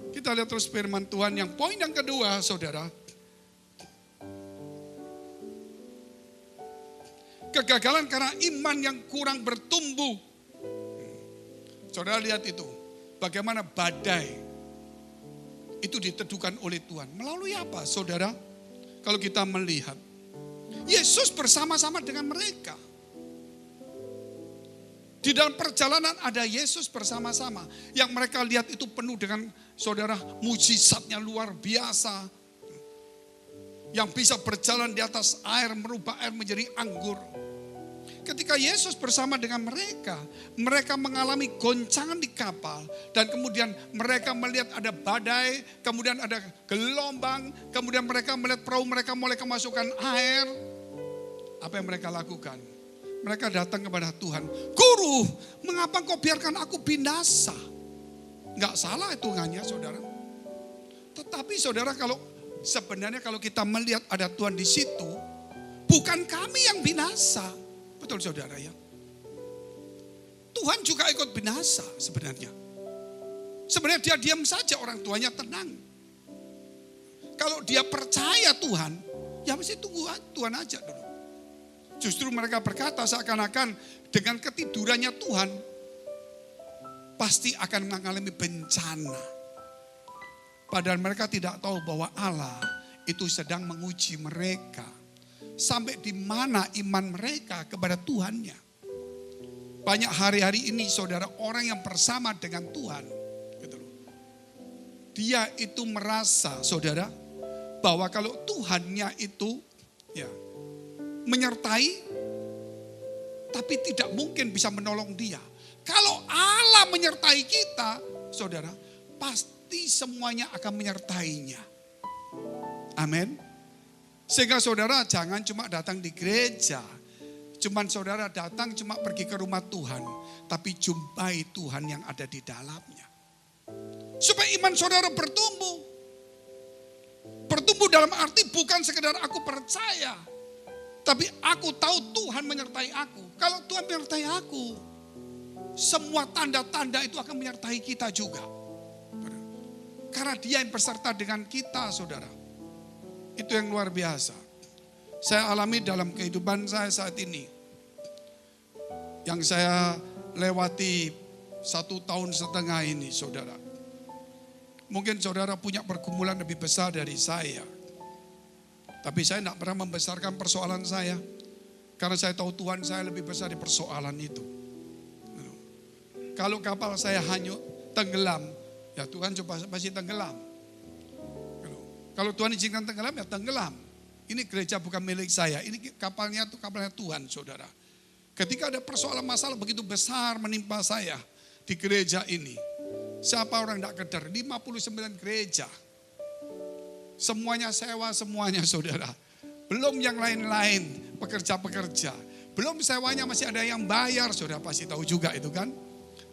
Kita lihat terus firman Tuhan yang poin yang kedua, saudara. Kegagalan karena iman yang kurang bertumbuh. Saudara lihat itu, bagaimana badai itu diteduhkan oleh Tuhan. Melalui apa, saudara? Kalau kita melihat, Yesus bersama-sama dengan mereka. Di dalam perjalanan ada Yesus bersama-sama. Yang mereka lihat itu penuh dengan saudara mujizatnya luar biasa. Yang bisa berjalan di atas air, merubah air menjadi anggur. Ketika Yesus bersama dengan mereka, mereka mengalami goncangan di kapal. Dan kemudian mereka melihat ada badai, kemudian ada gelombang, kemudian mereka melihat perahu mereka mulai kemasukan air. Apa yang mereka lakukan? Mereka datang kepada Tuhan. Guru, mengapa kau biarkan aku binasa? Enggak salah hitungannya saudara. Tetapi saudara sebenarnya kalau kita melihat ada Tuhan di situ, bukan kami yang binasa. Betul saudara ya. Tuhan juga ikut binasa sebenarnya. Sebenarnya dia diam saja, orang tuanya tenang. Kalau dia percaya Tuhan, ya mesti tunggu Tuhan aja dulu. Justru mereka berkata seakan-akan dengan ketidurannya Tuhan pasti akan mengalami bencana. Padahal mereka tidak tahu bahwa Allah itu sedang menguji mereka. Sampai di mana iman mereka kepada Tuhannya. Banyak hari-hari ini saudara orang yang bersama dengan Tuhan. Gitu loh. Dia itu merasa saudara bahwa kalau Tuhannya itu ya menyertai, tapi tidak mungkin bisa menolong dia. Kalau Allah menyertai kita, saudara, pasti semuanya akan menyertainya. Amin. Sehingga saudara jangan cuma datang di gereja. Cuman saudara datang cuma pergi ke rumah Tuhan. Tapi jumpai Tuhan yang ada di dalamnya. Supaya iman saudara bertumbuh. Bertumbuh dalam arti bukan sekedar aku percaya. Tapi aku tahu Tuhan menyertai aku. Kalau Tuhan menyertai aku, semua tanda-tanda itu akan menyertai kita juga. Karena dia yang berserta dengan kita saudara. Itu yang luar biasa. Saya alami dalam kehidupan saya saat ini. Yang saya lewati 1,5 tahun ini saudara. Mungkin saudara punya pergumulan lebih besar dari saya. Tapi saya tidak pernah membesarkan persoalan saya. Karena saya tahu Tuhan saya lebih besar di persoalan itu. Kalau kapal saya hanyut, tenggelam, ya Tuhan coba pasti tenggelam. Kalau Tuhan izinkan tenggelam, ya tenggelam. Ini gereja bukan milik saya, ini kapalnya Tuhan, saudara. Ketika ada persoalan masalah begitu besar menimpa saya di gereja ini, siapa orang tidak kedar? 59 gereja. Semuanya sewa, semuanya saudara. Belum yang lain-lain, pekerja-pekerja. Belum sewanya masih ada yang bayar, saudara pasti tahu juga itu kan.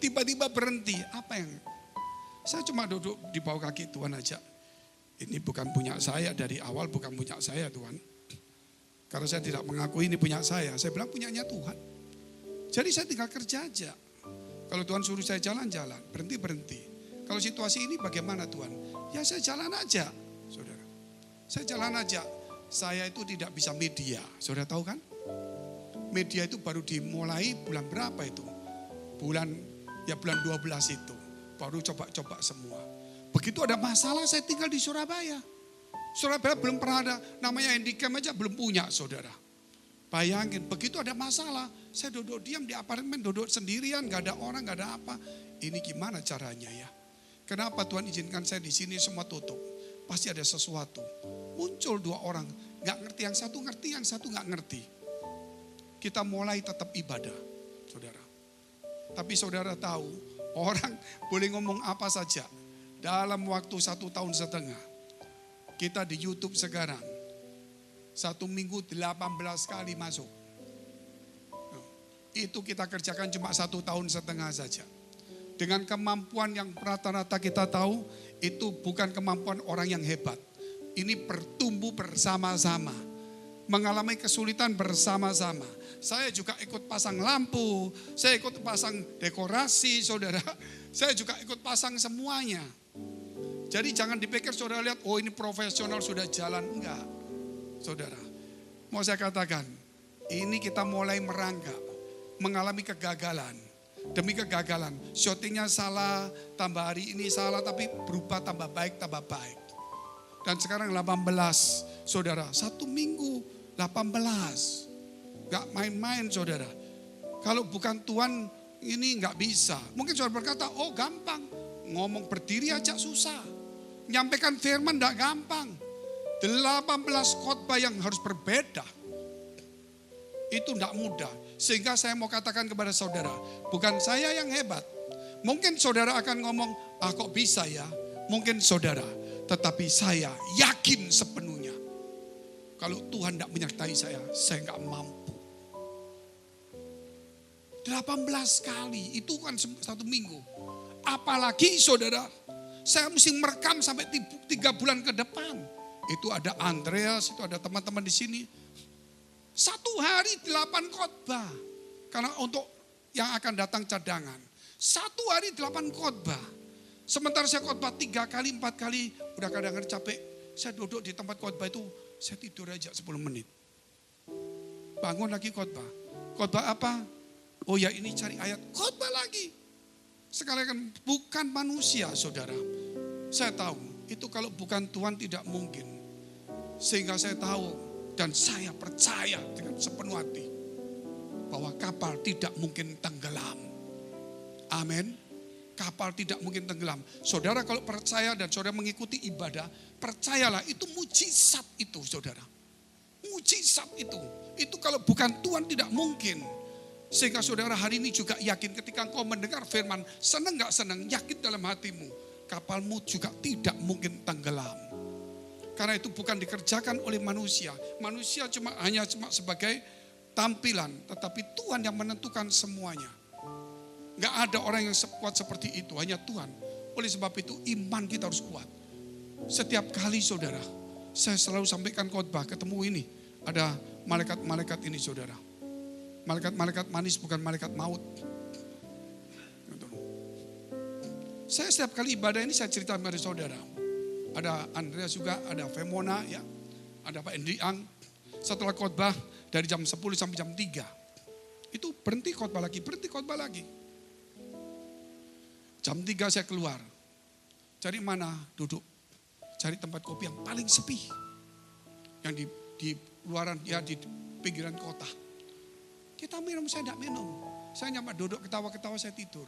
Tiba-tiba berhenti, apa yang... Saya cuma duduk di bawah kaki Tuhan aja. Ini bukan punya saya, dari awal bukan punya saya Tuhan. Karena saya tidak mengakui ini punya saya bilang punyanya Tuhan. Jadi saya tinggal kerja aja. Kalau Tuhan suruh saya jalan-jalan, berhenti-berhenti. Kalau situasi ini bagaimana Tuhan? Ya saya jalan aja, saudara. Saya jalan aja. Saya itu tidak bisa media, saudara tahu kan? Media itu baru dimulai bulan berapa itu? Bulan 12 itu. Baru coba-coba semua. Begitu ada masalah saya tinggal di Surabaya. Surabaya belum pernah ada, namanya Handycam aja belum punya saudara. Bayangin, begitu ada masalah, saya duduk diam di apartemen, duduk sendirian, gak ada orang, gak ada apa. Ini gimana caranya ya? Kenapa Tuhan izinkan saya di sini semua tutup? Pasti ada sesuatu. Muncul 2 orang, gak ngerti, yang satu gak ngerti. Kita mulai tetap ibadah, saudara. Tapi saudara tahu, orang boleh ngomong apa saja. Dalam waktu 1,5 tahun, kita di YouTube sekarang, 1 minggu 18 kali masuk. Itu kita kerjakan cuma 1,5 tahun saja. Dengan kemampuan yang rata-rata kita tahu, itu bukan kemampuan orang yang hebat. Ini bertumbuh bersama-sama. Mengalami kesulitan bersama-sama. Saya juga ikut pasang lampu, saya ikut pasang dekorasi, saudara. Saya juga ikut pasang semuanya. Jadi jangan dipikir saudara lihat, oh ini profesional sudah jalan. Enggak, saudara. Mau saya katakan, ini kita mulai merangkak, mengalami kegagalan. Demi kegagalan, syutingnya salah, tambah hari ini salah, tapi berubah tambah baik. Dan sekarang 18, saudara, 1 minggu 18. Gak main-main saudara. Kalau bukan Tuhan ini gak bisa. Mungkin saudara berkata, oh gampang. Ngomong berdiri aja susah. Nyampaikan firman gak gampang. 18 khotbah yang harus berbeda. Itu gak mudah. Sehingga saya mau katakan kepada saudara, bukan saya yang hebat. Mungkin saudara akan ngomong, kok bisa ya? Mungkin saudara, tetapi saya yakin sepenuhnya. Kalau Tuhan tidak menyertai saya nggak mampu. 18 kali, itu kan 1 minggu. Apalagi saudara, saya mesti merekam sampai 3 bulan ke depan. Itu ada Andreas, itu ada teman-teman di sini. 1 hari 8 khotbah. Karena untuk yang akan datang cadangan. 1 hari 8 khotbah. Sementara saya khotbah 3 kali, 4 kali, udah kadang-kadang capek. Saya duduk di tempat khotbah itu, saya tidur aja 10 menit. Bangun lagi khotbah. Khotbah apa? Oh ya ini cari ayat, khotbah lagi. Sekali kan bukan manusia saudara. Saya tahu, itu kalau bukan Tuhan tidak mungkin. Sehingga saya tahu dan saya percaya dengan sepenuh hati. Bahwa kapal tidak mungkin tenggelam. Amin. Kapal tidak mungkin tenggelam. Saudara kalau percaya dan saudara mengikuti ibadah, percayalah itu mujizat itu saudara. Mujizat itu. Itu kalau bukan Tuhan tidak mungkin. Sehingga saudara hari ini juga yakin ketika engkau mendengar firman, senang gak senang, yakin dalam hatimu. Kapalmu juga tidak mungkin tenggelam. Karena itu bukan dikerjakan oleh manusia. Manusia hanya sebagai tampilan. Tetapi Tuhan yang menentukan semuanya. Gak ada orang yang kuat seperti itu, hanya Tuhan. Oleh sebab itu iman kita harus kuat. Setiap kali saudara, saya selalu sampaikan khotbah, ketemu ini. Ada malaikat-malaikat ini saudara. Malaikat-malaikat manis bukan malaikat maut. Saya setiap kali ibadah ini saya cerita kepada saudara. Ada Andreas juga, ada Femona ya. Ada Pak Endriang. Setelah khotbah dari jam 10 sampai jam 3. Itu berhenti khotbah lagi, Jam 3 saya keluar. Cari mana? Duduk. Cari tempat kopi yang paling sepi. Yang di luaran, ya di pinggiran kota. Kita minum, saya tidak minum. Saya nyampe duduk ketawa-ketawa, saya tidur.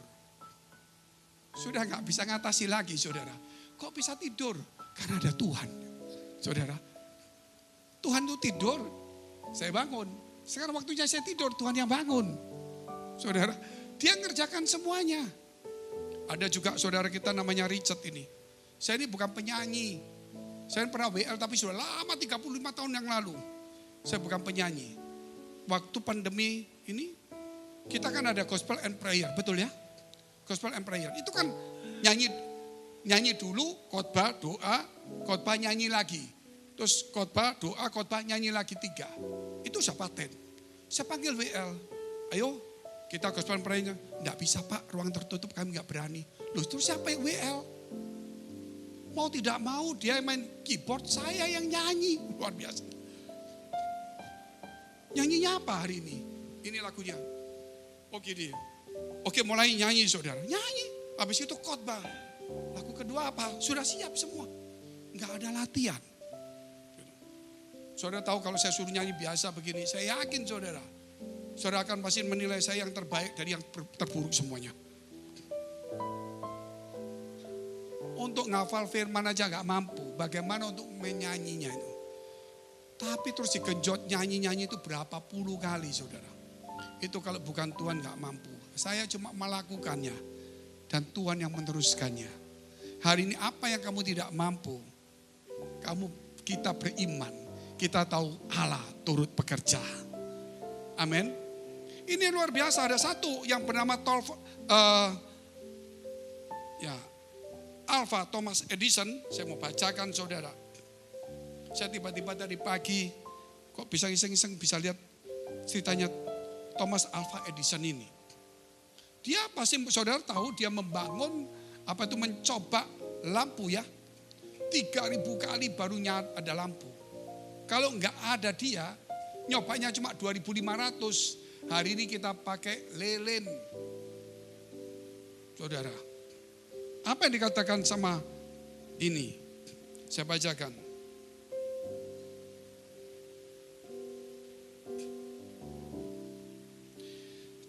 Sudah nggak bisa ngatasi lagi saudara. Kok bisa tidur? Karena ada Tuhan. Saudara, Tuhan itu tidur, saya bangun. Sekarang waktunya saya tidur, Tuhan yang bangun. Saudara, dia ngerjakan semuanya. Ada juga saudara kita namanya Richard ini. Saya ini bukan penyanyi. Saya pernah WL tapi sudah lama 35 tahun yang lalu. Saya bukan penyanyi. Waktu pandemi ini kita kan ada gospel and prayer, betul ya? Gospel and prayer. Itu kan nyanyi dulu, khotbah, doa, khotbah nyanyi lagi. Terus khotbah, doa, khotbah nyanyi lagi 3. Itu saya paten. Saya panggil WL. Ayo kita gospel and prayer. Enggak bisa Pak, ruang tertutup kami enggak berani. Loh terus siapa yang WL? Mau tidak mau dia main keyboard, saya yang nyanyi. Luar biasa. Nyanyinya apa hari ini? Ini lagunya. Oke dia. Oke mulai nyanyi saudara. Nyanyi. Habis itu khotbah. Lagu kedua apa? Sudah siap semua. Enggak ada latihan. Saudara tahu kalau saya suruh nyanyi biasa begini. Saya yakin saudara. Saudara akan pasti menilai saya yang terbaik dari yang terburuk semuanya. Untuk ngafal firman aja gak mampu. Bagaimana untuk menyanyinya itu. Tapi terus digenjot nyanyi-nyanyi itu berapa puluh kali saudara. Itu kalau bukan Tuhan gak mampu. Saya cuma melakukannya. Dan Tuhan yang meneruskannya. Hari ini apa yang kamu tidak mampu. Kita beriman. Kita tahu Allah turut bekerja. Amin. Ini luar biasa. Ada satu yang bernama Alpha Thomas Edison. Saya mau bacakan saudara. Saya tiba-tiba tadi pagi kok bisa iseng-iseng bisa lihat ceritanya Thomas Alpha Edison ini. Dia pasti saudara tahu dia membangun mencoba lampu ya. 3.000 kali baru ada lampu. Kalau enggak ada dia, nyobanya cuma 2.500. Hari ini kita pakai lilin. Saudara, apa yang dikatakan sama ini? Saya bacakan.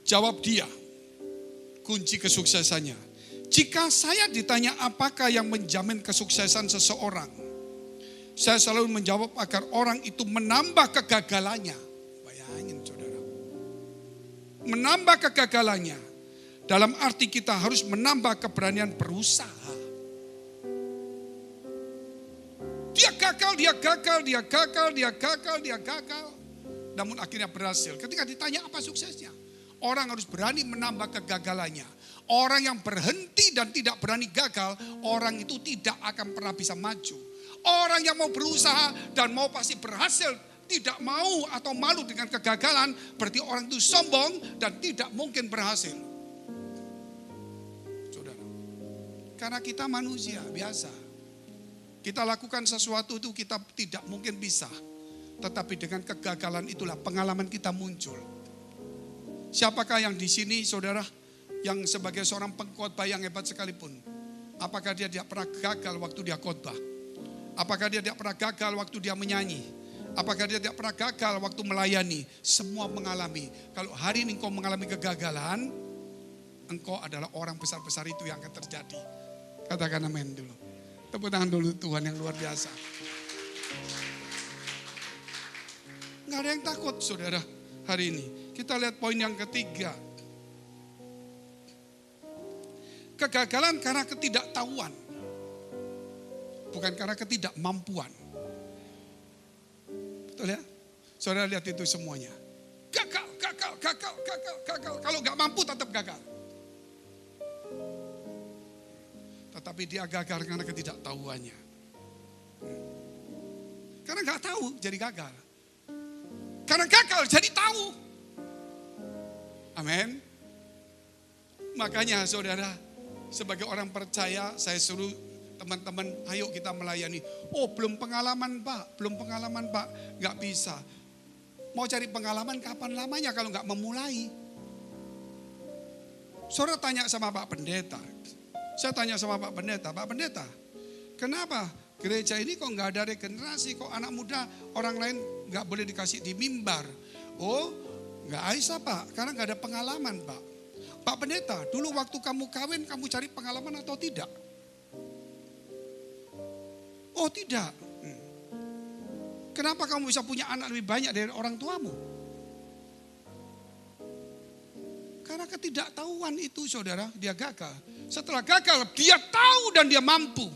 Jawab dia, kunci kesuksesannya. Jika saya ditanya apakah yang menjamin kesuksesan seseorang, saya selalu menjawab agar orang itu menambah kegagalannya. Bayangin saudara. Menambah kegagalannya. Dalam arti kita harus menambah keberanian berusaha. Dia gagal. Namun akhirnya berhasil. Ketika ditanya apa suksesnya? Orang harus berani menambah kegagalannya. Orang yang berhenti dan tidak berani gagal, orang itu tidak akan pernah bisa maju. Orang yang mau berusaha dan mau pasti berhasil, tidak mau atau malu dengan kegagalan, berarti orang itu sombong dan tidak mungkin berhasil. Saudara, karena kita manusia biasa. Kita lakukan sesuatu itu kita tidak mungkin bisa. Tetapi dengan kegagalan itulah pengalaman kita muncul. Siapakah yang di sini saudara yang sebagai seorang pengkhotbah yang hebat sekalipun, apakah dia tidak pernah gagal waktu dia khotbah? Apakah dia tidak pernah gagal waktu dia menyanyi? Apakah dia tidak pernah gagal waktu melayani? Semua mengalami. Kalau hari ini engkau mengalami kegagalan, engkau adalah orang besar-besar itu yang akan terjadi. Katakan amin dulu. Tepuk tangan dulu Tuhan yang luar biasa. Nggak ada yang takut saudara hari ini. Kita lihat poin yang ketiga. Kegagalan karena ketidaktahuan. Bukan karena ketidakmampuan. Betul ya? Saudara lihat itu semuanya. Gagal. Kalau nggak mampu tetap gagal. Tetapi dia gagal karena ketidaktahuannya. Karena nggak tahu jadi gagal. Karena gagal jadi tahu. Amin. Makanya saudara, sebagai orang percaya saya suruh teman-teman, ayo kita melayani. Oh belum pengalaman Pak, nggak bisa. Mau cari pengalaman kapan lamanya kalau nggak memulai? Saudara tanya sama Pak Pendeta. Saya tanya sama Pak Pendeta, kenapa gereja ini kok nggak ada regenerasi? Kok anak muda orang lain nggak boleh dikasih di mimbar? Oh nggak bisa Pak, karena nggak ada pengalaman Pak. Pak Pendeta, dulu waktu kamu kawin, kamu cari pengalaman atau tidak? Oh tidak. Kenapa kamu bisa punya anak lebih banyak dari orang tuamu? Karena ketidaktahuan itu saudara, dia gagal. Setelah gagal, dia tahu dan dia mampu.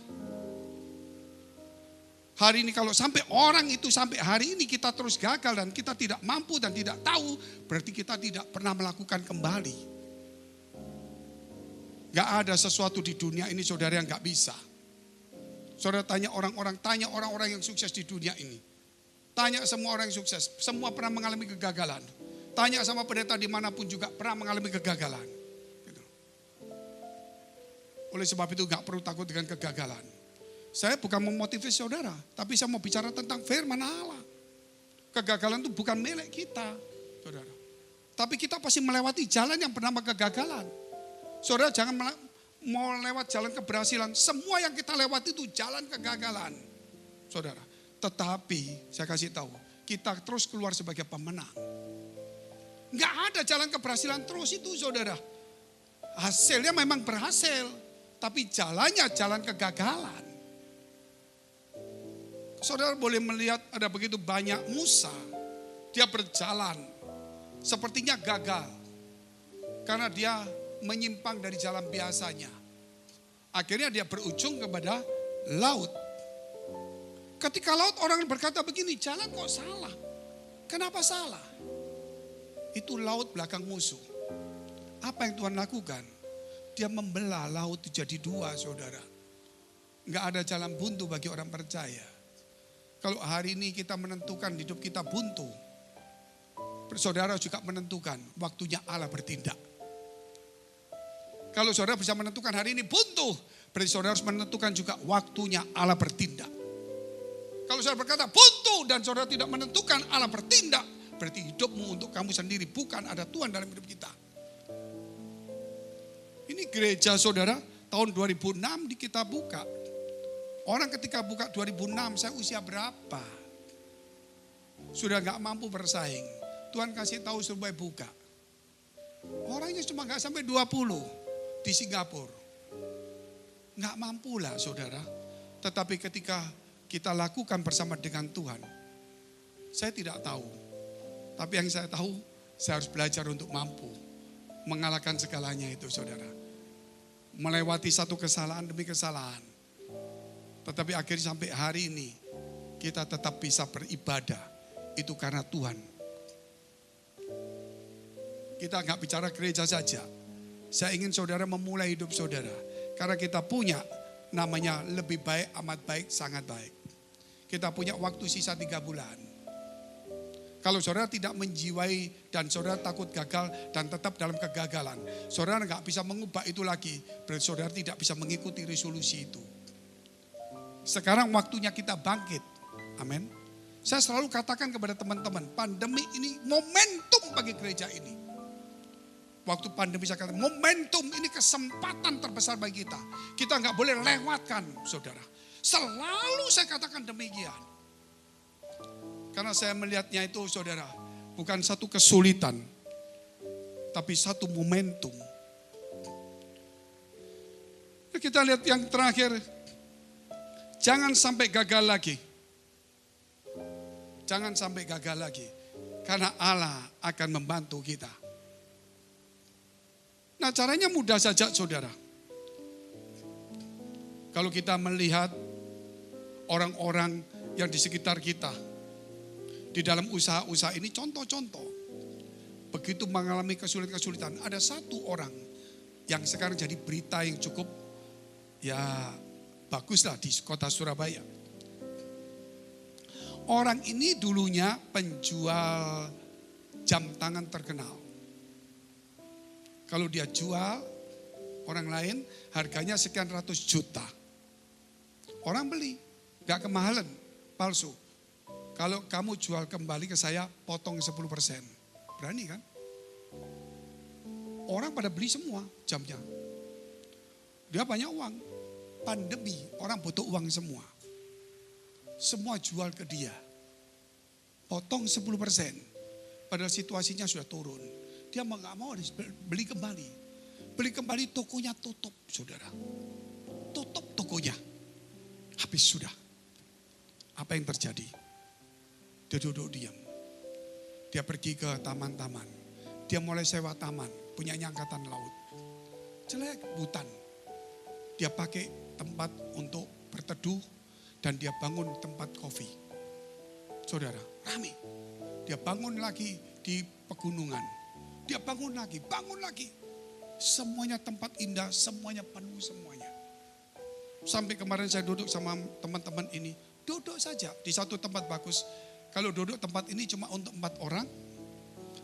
Hari ini kalau sampai orang itu sampai hari ini kita terus gagal dan kita tidak mampu dan tidak tahu, berarti kita tidak pernah melakukan kembali. Gak ada sesuatu di dunia ini saudara yang gak bisa. Saudara tanya orang-orang yang sukses di dunia ini. Tanya semua orang yang sukses, semua pernah mengalami kegagalan. Tanya sama pendeta dimanapun juga pernah mengalami kegagalan. Gitu. Oleh sebab itu gak perlu takut dengan kegagalan. Saya bukan memotivasi saudara, tapi saya mau bicara tentang firman Allah. Kegagalan itu bukan milik kita, saudara. Tapi kita pasti melewati jalan yang bernama kegagalan. Saudara jangan mau lewat jalan keberhasilan. Semua yang kita lewati itu jalan kegagalan, saudara. Tetapi saya kasih tahu, kita terus keluar sebagai pemenang. Nggak ada jalan keberhasilan terus itu saudara. Hasilnya memang berhasil, tapi jalannya jalan kegagalan. Saudara boleh melihat ada begitu banyak Musa, dia berjalan sepertinya gagal. Karena dia menyimpang dari jalan biasanya. Akhirnya dia berujung kepada laut. Ketika laut orang berkata begini, jalan kok salah. Kenapa salah? Itu laut belakang musuh. Apa yang Tuhan lakukan? Dia membelah laut jadi dua saudara. Enggak ada jalan buntu bagi orang percaya. Kalau hari ini kita menentukan hidup kita buntu, saudara juga menentukan waktunya Allah bertindak. Kalau saudara bisa menentukan hari ini buntu, berarti saudara harus menentukan juga waktunya Allah bertindak. Kalau saudara berkata buntu dan saudara tidak menentukan Allah bertindak, berarti hidupmu untuk kamu sendiri, bukan ada Tuhan dalam hidup kita. Ini gereja saudara tahun 2006 kita buka. Orang ketika buka 2006, saya usia berapa? Sudah gak mampu bersaing. Tuhan kasih tahu supaya buka. Orangnya cuma gak sampai 20 di Singapura. Gak mampu lah saudara. Tetapi ketika kita lakukan bersama dengan Tuhan, saya tidak tahu. Tapi yang saya tahu, saya harus belajar untuk mampu mengalahkan segalanya itu saudara. Melewati satu kesalahan demi kesalahan. Tetapi akhirnya sampai hari ini kita tetap bisa beribadah. Itu karena Tuhan. Kita nggak bicara gereja saja. Saya ingin saudara memulai hidup saudara. Karena kita punya namanya lebih baik, amat baik, sangat baik. Kita punya waktu sisa 3 bulan. Kalau saudara tidak menjiwai dan saudara takut gagal dan tetap dalam kegagalan. Saudara nggak bisa mengubah itu lagi. Berarti saudara tidak bisa mengikuti resolusi itu. Sekarang waktunya kita bangkit. Amin. Saya selalu katakan kepada teman-teman, pandemi ini momentum bagi gereja ini. Waktu pandemi saya katakan, momentum ini kesempatan terbesar bagi kita. Kita nggak boleh lewatkan, saudara. Selalu saya katakan demikian. Karena saya melihatnya itu, saudara, bukan satu kesulitan, tapi satu momentum. Kita lihat yang terakhir. Jangan sampai gagal lagi. Jangan sampai gagal lagi. Karena Allah akan membantu kita. Nah caranya mudah saja saudara. Kalau kita melihat orang-orang yang di sekitar kita. Di dalam usaha-usaha ini contoh-contoh. Begitu mengalami kesulitan-kesulitan. Ada satu orang yang sekarang jadi berita yang cukup baguslah di kota Surabaya. Orang ini dulunya penjual jam tangan terkenal. Kalau dia jual orang lain harganya sekian ratus juta. Orang beli, gak kemahalan, palsu. Kalau kamu jual kembali ke saya potong 10%. Berani kan? Orang pada beli semua jamnya. Dia banyak uang. Pandemi, orang butuh uang semua. Semua jual ke dia. Potong 10%. Padahal situasinya sudah turun. Dia nggak mau beli kembali. beli kembali, tokonya tutup, saudara. Tutup tokonya. Habis sudah. Apa yang terjadi? Dia duduk diam. Dia pergi ke taman-taman. Dia mulai sewa taman, punyanya angkatan laut. Jelek, hutan. Dia pakai tempat untuk berteduh dan dia bangun tempat kopi. Saudara, rame. Dia bangun lagi di pegunungan. Dia bangun lagi, bangun lagi. Semuanya tempat indah, semuanya penuh semuanya. Sampai kemarin saya duduk sama teman-teman ini. Duduk saja di satu tempat bagus. Kalau duduk tempat ini cuma untuk 4 orang.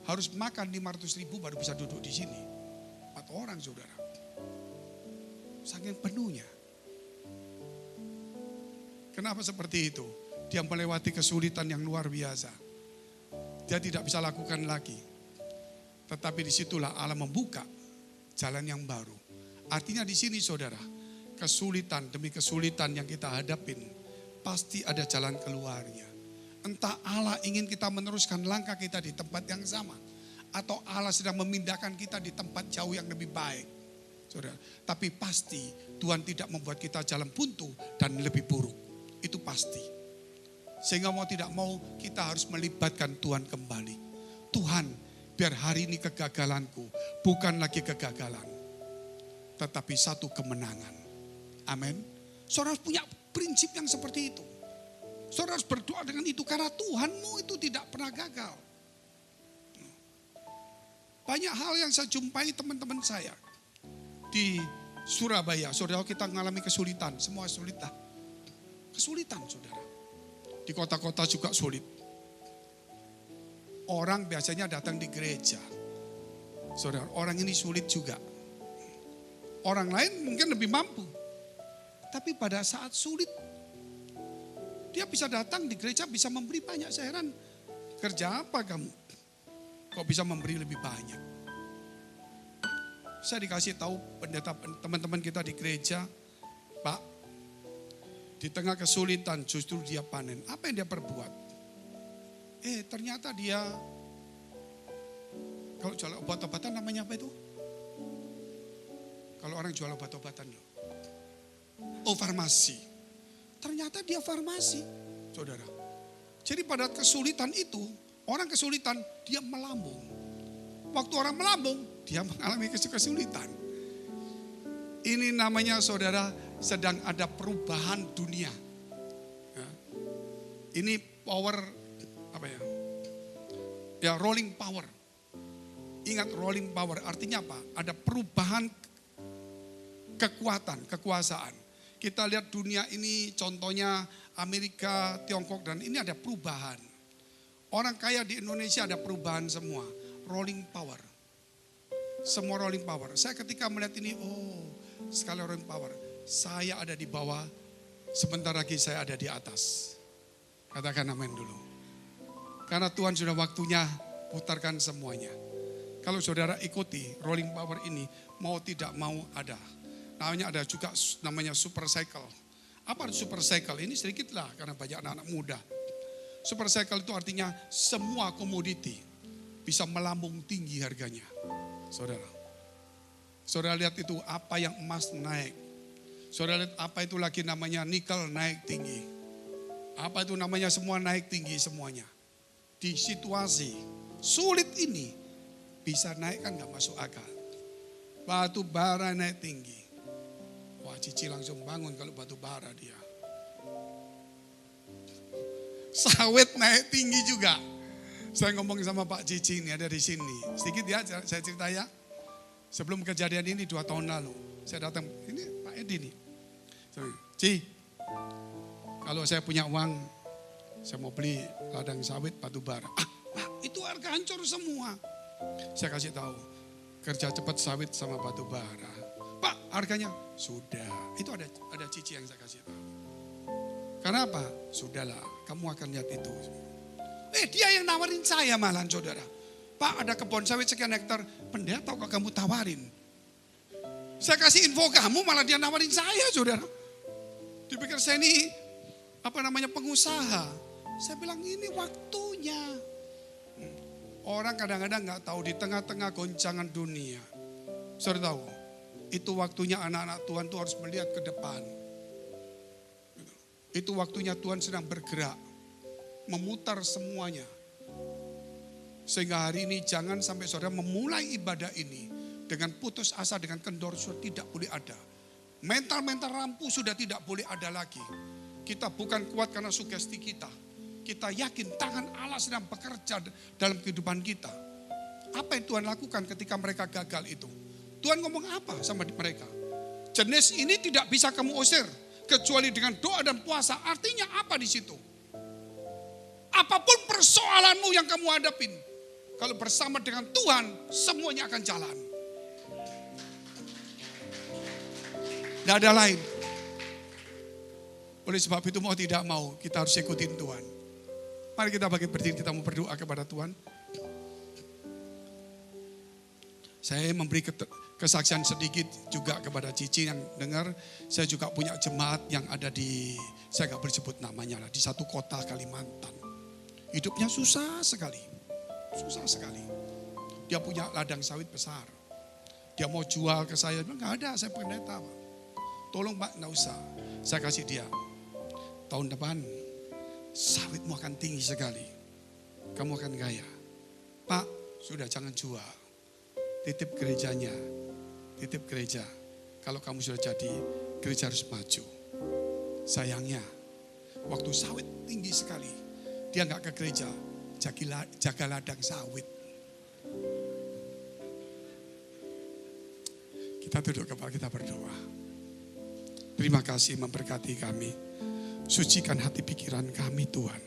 Harus makan 500.000 baru bisa duduk di sini. 4 orang saudara. Saking penuhnya. Kenapa seperti itu? Dia melewati kesulitan yang luar biasa. Dia tidak bisa lakukan lagi. Tetapi disitulah Allah membuka jalan yang baru. Artinya di sini saudara, kesulitan demi kesulitan yang kita hadapin, pasti ada jalan keluarnya. Entah Allah ingin kita meneruskan langkah kita di tempat yang sama, atau Allah sedang memindahkan kita di tempat jauh yang lebih baik. Saudara, tapi pasti Tuhan tidak membuat kita jalan buntu dan lebih buruk. Itu pasti. Sehingga mau tidak mau kita harus melibatkan Tuhan kembali. Tuhan, biar hari ini kegagalanku bukan lagi kegagalan, tetapi satu kemenangan. Amin. Saudara harus punya prinsip yang seperti itu. Saudara harus berdoa dengan itu karena Tuhanmu itu tidak pernah gagal. Banyak hal yang saya jumpai teman-teman saya di Surabaya. Saudara, kita mengalami kesulitan, semua sulit lah. Kesulitan saudara. Di kota-kota juga sulit. Orang biasanya datang di gereja. Saudara, orang ini sulit juga. Orang lain mungkin lebih mampu. Tapi pada saat sulit, dia bisa datang di gereja, bisa memberi banyak. Saya heran, kerja apa kamu? Kok bisa memberi lebih banyak? Saya dikasih tahu pendeta, teman-teman kita di gereja, Pak, di tengah kesulitan justru dia panen. Apa yang dia perbuat? Ternyata dia, kalau jual obat-obatan namanya apa itu? Kalau orang jual obat-obatan loh. Farmasi. Ternyata dia farmasi, saudara. Jadi pada kesulitan itu, orang kesulitan, dia melambung. Waktu orang melambung, dia mengalami kesulitan. Ini namanya saudara, sedang ada perubahan dunia. Ya. Ini power, apa ya? Ya, rolling power. Ingat rolling power, artinya apa? Ada perubahan kekuatan, kekuasaan. Kita lihat dunia ini contohnya Amerika, Tiongkok, dan ini ada perubahan. Orang kaya di Indonesia ada perubahan semua. Rolling power. Semua rolling power. Saya ketika melihat ini, sekali rolling power. Saya ada di bawah, sebentar lagi saya ada di atas. Katakan amin dulu. Karena Tuhan sudah waktunya putarkan semuanya. Kalau saudara ikuti rolling power ini, mau tidak mau ada. Namanya ada juga namanya super cycle. Apa super cycle? Ini sedikit lah karena banyak anak-anak muda. Super cycle itu artinya semua komoditi bisa melambung tinggi harganya. Saudara lihat itu apa yang emas naik. Saudara lihat apa itu lagi namanya nikel naik tinggi. Apa itu namanya semua naik tinggi semuanya. Di situasi sulit ini bisa naik kan gak masuk akal. Batu bara naik tinggi. Wah, Cici langsung bangun kalau batu bara dia. Sawit naik tinggi juga. Saya ngomong sama Pak Cici ini ada di sini. Sedikit ya saya cerita ya. Sebelum kejadian ini 2 tahun lalu. Saya datang, ini Pak Edi nih. Ci, kalau saya punya uang, saya mau beli ladang sawit batu bara. Pak, itu harga hancur semua. Saya kasih tahu, kerja cepat sawit sama batu bara. Pak, harganya sudah. Itu ada Cici yang saya kasih tahu. Karena apa? Sudahlah, kamu akan lihat itu. Dia yang nawarin saya malah saudara. Pak, ada kebun sawit sekian hektar. Pendeta kok kamu tawarin? Saya kasih info kamu malah dia nawarin saya saudara. Dipikir saya ini pengusaha. Saya bilang ini waktunya. Orang kadang-kadang gak tahu di tengah-tengah goncangan dunia. Saudara tahu, Itu waktunya anak-anak Tuhan itu harus melihat ke depan. Itu waktunya Tuhan sedang bergerak, memutar semuanya. Sehingga hari ini jangan sampai saudara memulai ibadah ini dengan putus asa, dengan kendor, sudah tidak boleh ada. Mental-mental rampuh sudah tidak boleh ada lagi. Kita bukan kuat karena sugesti kita. Kita yakin tangan Allah sedang bekerja dalam kehidupan kita. Apa yang Tuhan lakukan ketika mereka gagal itu? Tuhan ngomong apa sama mereka? Jenis ini tidak bisa kamu usir kecuali dengan doa dan puasa. Artinya apa di situ? Apapun persoalanmu yang kamu hadapin, kalau bersama dengan Tuhan, semuanya akan jalan. Tidak ada lain. Oleh sebab itu mau tidak mau, kita harus ikutin Tuhan. Mari kita bagi berdiri, kita mau berdoa kepada Tuhan. Saya memberi kesaksian sedikit juga kepada Cici yang dengar. Saya juga punya jemaat yang ada di, saya gak boleh sebut namanya lah, di satu kota Kalimantan. Hidupnya susah sekali. Susah sekali. Dia punya ladang sawit besar. Dia mau jual ke saya, bilang gak ada, saya pendeta Pak. Tolong Pak, gak usah. Saya kasih dia. Tahun depan, sawitmu akan tinggi sekali. Kamu akan kaya. Pak, sudah jangan jual. Titip gerejanya. Titip gereja. Kalau kamu sudah jadi, gereja harus maju. Sayangnya, waktu sawit tinggi sekali, dia gak ke gereja, jaga ladang sawit. Kita duduk kepala, kita berdoa. Terima kasih memberkati kami. Sucikan hati pikiran kami Tuhan.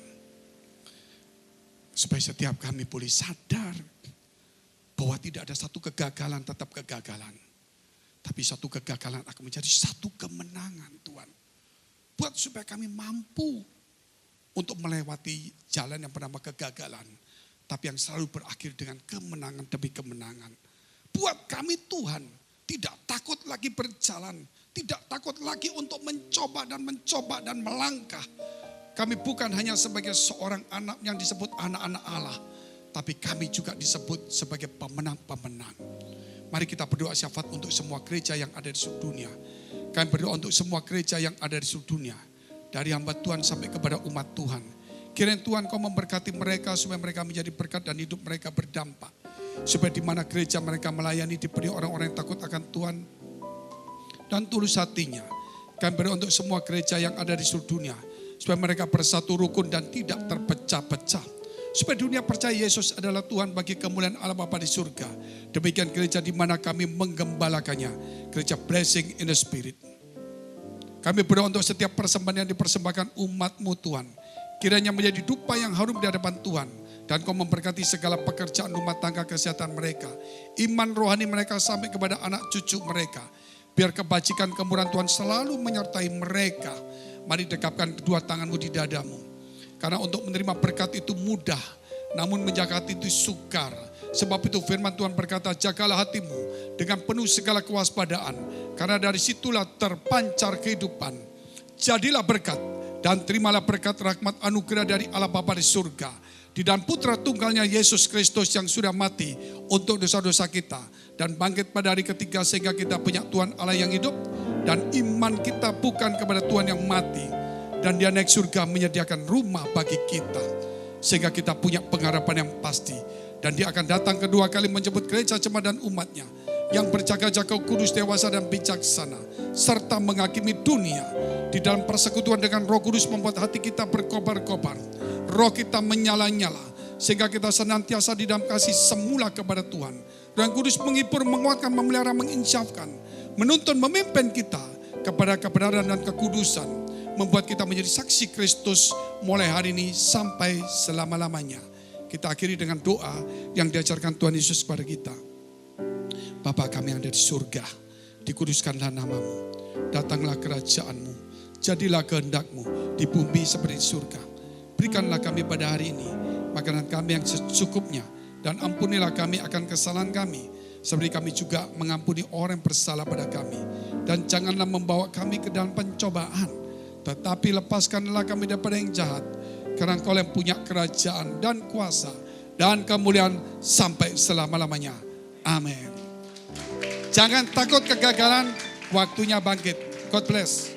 Supaya setiap kami boleh sadar bahwa tidak ada satu kegagalan tetap kegagalan. Tapi satu kegagalan akan menjadi satu kemenangan Tuhan. Buat supaya kami mampu untuk melewati jalan yang bernama kegagalan. Tapi yang selalu berakhir dengan kemenangan demi kemenangan. Buat kami Tuhan tidak takut lagi berjalan. Tidak takut lagi untuk mencoba dan melangkah. Kami bukan hanya sebagai seorang anak yang disebut anak-anak Allah. Tapi kami juga disebut sebagai pemenang-pemenang. Mari kita berdoa syafaat untuk semua gereja yang ada di seluruh dunia. Kami berdoa untuk semua gereja yang ada di seluruh dunia. Dari hamba Tuhan sampai kepada umat Tuhan. Kiranya Tuhan kau memberkati mereka supaya mereka menjadi berkat dan hidup mereka berdampak. Supaya di mana gereja mereka melayani dipenuhi orang-orang yang takut akan Tuhan dan tulus hatinya. Kami berdoa untuk semua gereja yang ada di seluruh dunia. Supaya mereka bersatu rukun dan tidak terpecah-pecah. Supaya dunia percaya Yesus adalah Tuhan bagi kemuliaan Allah Bapa di surga. Demikian gereja di mana kami menggembalakannya. Gereja Blessing in the Spirit. Kami berdoa untuk setiap persembahan yang dipersembahkan umat-Mu Tuhan. Kiranya menjadi dupa yang harum di hadapan Tuhan. Dan kau memberkati segala pekerjaan rumah tangga kesehatan mereka. Iman rohani mereka sampai kepada anak cucu mereka. Biar kebajikan kemurahan Tuhan selalu menyertai mereka. Mari dekapkan kedua tanganmu di dadamu. Karena untuk menerima berkat itu mudah. Namun menjaga hati itu sukar. Sebab itu firman Tuhan berkata, jagalah hatimu dengan penuh segala kewaspadaan. Karena dari situlah terpancar kehidupan. Jadilah berkat dan terimalah berkat rahmat anugerah dari Allah Bapa di surga. Di dalam putra tunggalnya Yesus Kristus yang sudah mati untuk dosa-dosa kita. Dan bangkit pada hari ketiga sehingga kita punya Tuhan Allah yang hidup. Dan iman kita bukan kepada Tuhan yang mati. Dan dia naik surga menyediakan rumah bagi kita. Sehingga kita punya pengharapan yang pasti. Dan dia akan datang kedua kali menjemput gereja jemaat dan umatnya. Yang berjaga-jaga kudus, dewasa dan bijaksana. Serta menghakimi dunia. Di dalam persekutuan dengan Roh Kudus membuat hati kita berkobar-kobar. Roh kita menyala-nyala. Sehingga kita senantiasa di dalam kasih semula kepada Tuhan. Roh Kudus menghibur, menguatkan, memelihara, menginsyafkan. Menuntun, memimpin kita kepada kebenaran dan kekudusan. Membuat kita menjadi saksi Kristus mulai hari ini sampai selama-lamanya. Kita akhiri dengan doa yang diajarkan Tuhan Yesus kepada kita. Bapa kami yang ada di surga, dikuduskanlah namamu. Datanglah kerajaanmu, jadilah kehendak-Mu di bumi seperti di surga. Berikanlah kami pada hari ini makanan kami yang secukupnya. Dan ampunilah kami akan kesalahan kami. Seperti kami juga mengampuni orang yang bersalah pada kami. Dan janganlah membawa kami ke dalam pencobaan. Tetapi lepaskanlah kami daripada yang jahat. Karena Engkau yang punya kerajaan dan kuasa dan kemuliaan sampai selama-lamanya. Amin. Jangan takut kegagalan, waktunya bangkit. God bless.